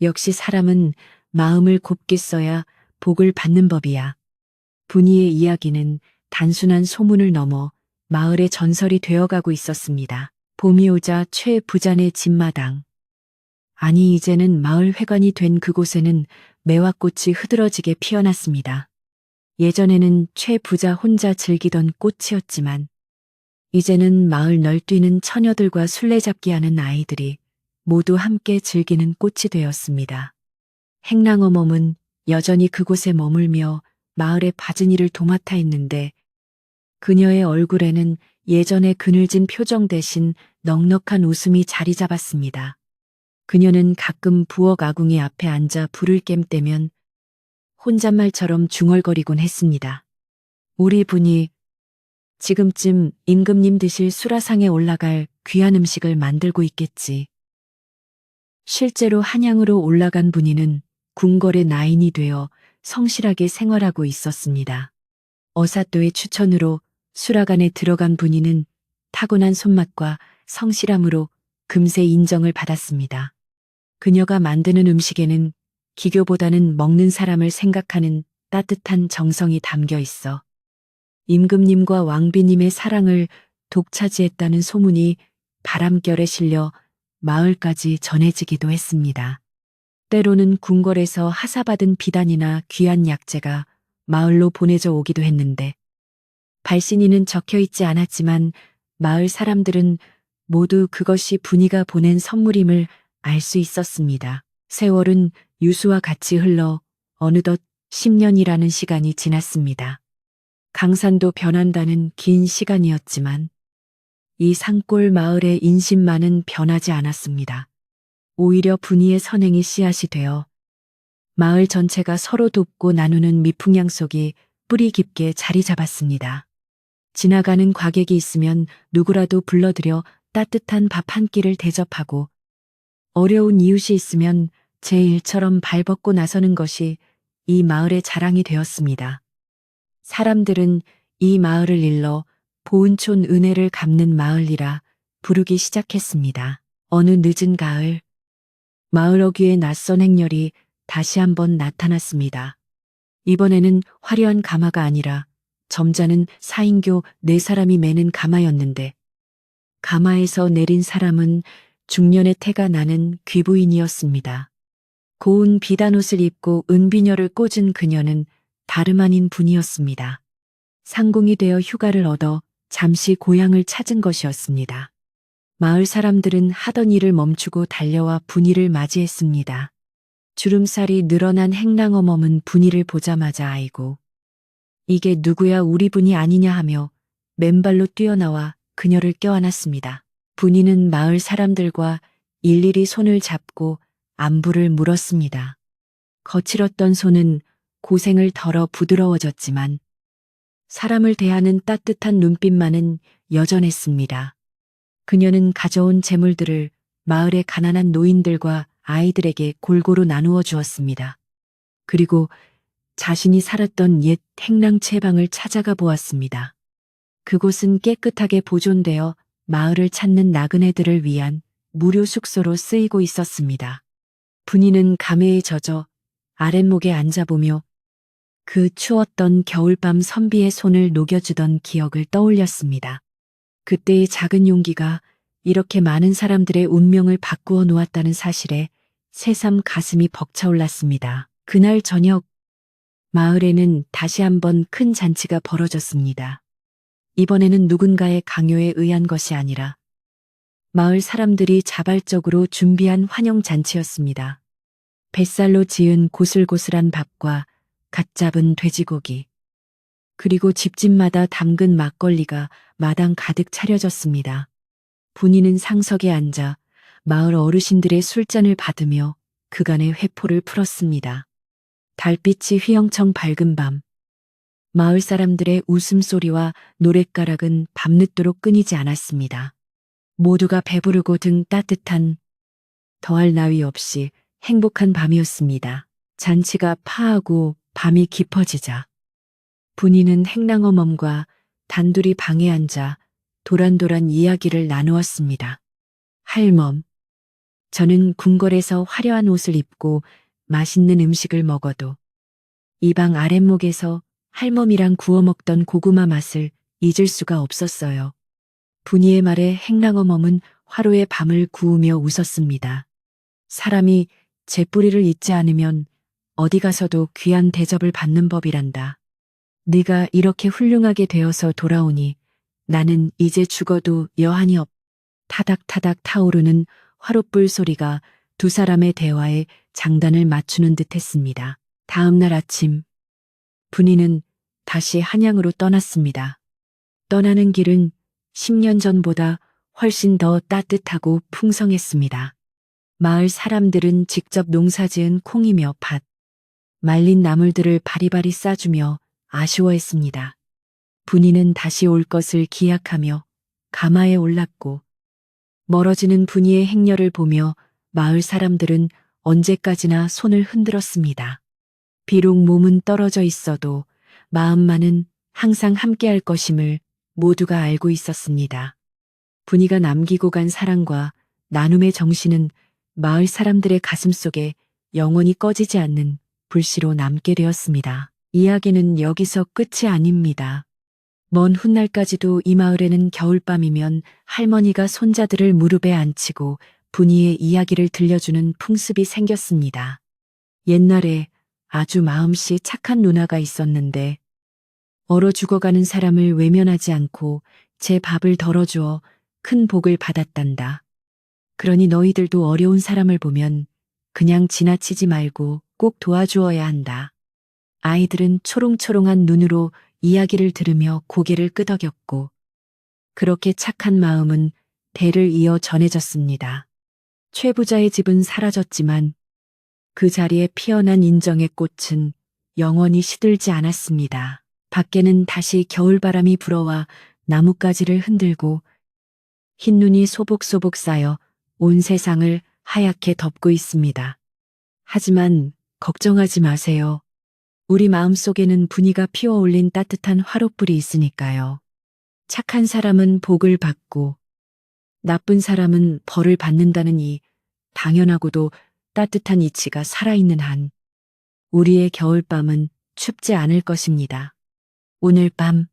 역시 사람은 마음을 곱게 써야 복을 받는 법이야. 분이의 이야기는 단순한 소문을 넘어 마을의 전설이 되어가고 있었습니다. 봄이 오자 최 부자네 집마당. 아니 이제는 마을 회관이 된 그곳에는 매화꽃이 흐드러지게 피어났습니다. 예전에는 최 부자 혼자 즐기던 꽃이었지만 이제는 마을 널뛰는 처녀들과 술래잡기 하는 아이들이 모두 함께 즐기는 꽃이 되었습니다. 행랑어멈은 여전히 그곳에 머물며 마을의 바지니를 도맡아 있는데 그녀의 얼굴에는 예전의 그늘진 표정 대신 넉넉한 웃음이 자리 잡았습니다. 그녀는 가끔 부엌 아궁이 앞에 앉아 불을 깸 때면 혼잣말처럼 중얼거리곤 했습니다. 우리 분이 지금쯤 임금님 드실 수라상에 올라갈 귀한 음식을 만들고 있겠지. 실제로 한양으로 올라간 분이는 궁궐의 나인이 되어 성실하게 생활하고 있었습니다. 어사또의 추천으로 수라간에 들어간 분이는 타고난 손맛과 성실함으로 금세 인정을 받았습니다. 그녀가 만드는 음식에는 기교보다는 먹는 사람을 생각하는 따뜻한 정성이 담겨 있어 임금님과 왕비님의 사랑을 독차지했다는 소문이 바람결에 실려 마을까지 전해지기도 했습니다. 때로는 궁궐에서 하사받은 비단이나 귀한 약재가 마을로 보내져 오기도 했는데 발신인은 적혀 있지 않았지만 마을 사람들은 모두 그것이 분이가 보낸 선물임을 알 수 있었습니다. 세월은 유수와 같이 흘러 어느덧 10년이라는 시간이 지났습니다. 강산도 변한다는 긴 시간이었지만 이 산골 마을의 인심만은 변하지 않았습니다. 오히려 분이의 선행이 씨앗이 되어 마을 전체가 서로 돕고 나누는 미풍양속이 뿌리 깊게 자리 잡았습니다. 지나가는 과객이 있으면 누구라도 불러들여 따뜻한 밥 한 끼를 대접하고 어려운 이웃이 있으면 제 일처럼 발벗고 나서는 것이 이 마을의 자랑이 되었습니다. 사람들은 이 마을을 일러 보은촌 은혜를 갚는 마을이라 부르기 시작했습니다. 어느 늦은 가을, 마을 어귀에 낯선 행렬이 다시 한번 나타났습니다. 이번에는 화려한 가마가 아니라 점잖은 4인교 4사람이 매는 가마였는데 가마에서 내린 사람은 중년의 태가 나는 귀부인이었습니다. 고운 비단옷을 입고 은비녀를 꽂은 그녀는 다름 아닌 분이었습니다. 상궁이 되어 휴가를 얻어 잠시 고향을 찾은 것이었습니다. 마을 사람들은 하던 일을 멈추고 달려와 분이를 맞이했습니다. 주름살이 늘어난 행랑어멈은 분이를 보자마자 아이고 이게 누구야 우리 분이 아니냐 하며 맨발로 뛰어나와 그녀를 껴안았습니다. 분이는 마을 사람들과 일일이 손을 잡고 안부를 물었습니다. 거칠었던 손은 고생을 덜어 부드러워졌지만 사람을 대하는 따뜻한 눈빛만은 여전했습니다. 그녀는 가져온 재물들을 마을의 가난한 노인들과 아이들에게 골고루 나누어 주었습니다. 그리고 자신이 살았던 옛 행랑채방을 찾아가 보았습니다. 그곳은 깨끗하게 보존되어 마을을 찾는 나그네들을 위한 무료 숙소로 쓰이고 있었습니다. 분이는 감회에 젖어 아랫목에 앉아보며 그 추웠던 겨울밤 선비의 손을 녹여주던 기억을 떠올렸습니다. 그때의 작은 용기가 이렇게 많은 사람들의 운명을 바꾸어 놓았다는 사실에 새삼 가슴이 벅차올랐습니다. 그날 저녁 마을에는 다시 한번 큰 잔치가 벌어졌습니다. 이번에는 누군가의 강요에 의한 것이 아니라 마을 사람들이 자발적으로 준비한 환영잔치였습니다. 뱃살로 지은 고슬고슬한 밥과 갓 잡은 돼지고기, 그리고 집집마다 담근 막걸리가 마당 가득 차려졌습니다. 분이는 상석에 앉아 마을 어르신들의 술잔을 받으며 그간의 회포를 풀었습니다. 달빛이 휘영청 밝은 밤, 마을 사람들의 웃음소리와 노랫가락은 밤늦도록 끊이지 않았습니다. 모두가 배부르고 등 따뜻한 더할 나위 없이 행복한 밤이었습니다. 잔치가 파하고 밤이 깊어지자 분이는 행랑어멈과 단둘이 방에 앉아 도란도란 이야기를 나누었습니다. 할멈, 저는 궁궐에서 화려한 옷을 입고 맛있는 음식을 먹어도 이 방 아랫목에서 할멈이랑 구워 먹던 고구마 맛을 잊을 수가 없었어요. 분이의 말에 행랑어멈은 화로에 밤을 구우며 웃었습니다. 사람이 제 뿌리를 잊지 않으면 어디 가서도 귀한 대접을 받는 법이란다. 네가 이렇게 훌륭하게 되어서 돌아오니 나는 이제 죽어도 여한이 없. 타닥타닥 타오르는 화롯불 소리가 두 사람의 대화에 장단을 맞추는 듯 했습니다. 다음 날 아침, 분이는 다시 한양으로 떠났습니다. 떠나는 길은 10년 전보다 훨씬 더 따뜻하고 풍성했습니다. 마을 사람들은 직접 농사지은 콩이며 밭, 말린 나물들을 바리바리 싸주며 아쉬워했습니다. 분이는 다시 올 것을 기약하며 가마에 올랐고, 멀어지는 분이의 행렬을 보며 마을 사람들은 언제까지나 손을 흔들었습니다. 비록 몸은 떨어져 있어도 마음만은 항상 함께할 것임을 모두가 알고 있었습니다. 분이가 남기고 간 사랑과 나눔의 정신은 마을 사람들의 가슴 속에 영원히 꺼지지 않는 불씨로 남게 되었습니다. 이야기는 여기서 끝이 아닙니다. 먼 훗날까지도 이 마을에는 겨울밤이면 할머니가 손자들을 무릎에 앉히고 분이의 이야기를 들려주는 풍습이 생겼습니다. 옛날에 아주 마음씨 착한 누나가 있었는데 얼어 죽어가는 사람을 외면하지 않고 제 밥을 덜어주어 큰 복을 받았단다. 그러니 너희들도 어려운 사람을 보면 그냥 지나치지 말고 꼭 도와주어야 한다. 아이들은 초롱초롱한 눈으로 이야기를 들으며 고개를 끄덕였고, 그렇게 착한 마음은 대를 이어 전해졌습니다. 최 부자의 집은 사라졌지만 그 자리에 피어난 인정의 꽃은 영원히 시들지 않았습니다. 밖에는 다시 겨울바람이 불어와 나뭇가지를 흔들고 흰눈이 소복소복 쌓여 온 세상을 하얗게 덮고 있습니다. 하지만 걱정하지 마세요. 우리 마음속에는 분이가 피워올린 따뜻한 화롯불이 있으니까요. 착한 사람은 복을 받고 나쁜 사람은 벌을 받는다는 이 당연하고도 따뜻한 이치가 살아있는 한 우리의 겨울밤은 춥지 않을 것입니다. 오늘 밤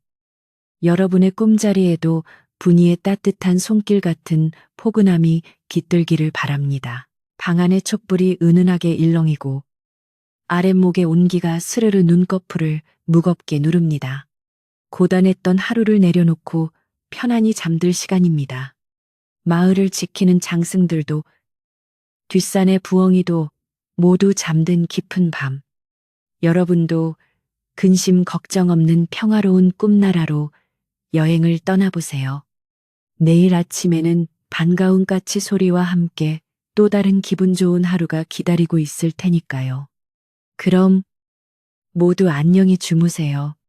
여러분의 꿈자리에도 분이의 따뜻한 손길 같은 포근함이 깃들기를 바랍니다. 방 안의 촛불이 은은하게 일렁이고 아랫목의 온기가 스르르 눈꺼풀을 무겁게 누릅니다. 고단했던 하루를 내려놓고 편안히 잠들 시간입니다. 마을을 지키는 장승들도 뒷산의 부엉이도 모두 잠든 깊은 밤. 여러분도 근심 걱정 없는 평화로운 꿈나라로 여행을 떠나보세요. 내일 아침에는 반가운 까치 소리와 함께 또 다른 기분 좋은 하루가 기다리고 있을 테니까요. 그럼 모두 안녕히 주무세요.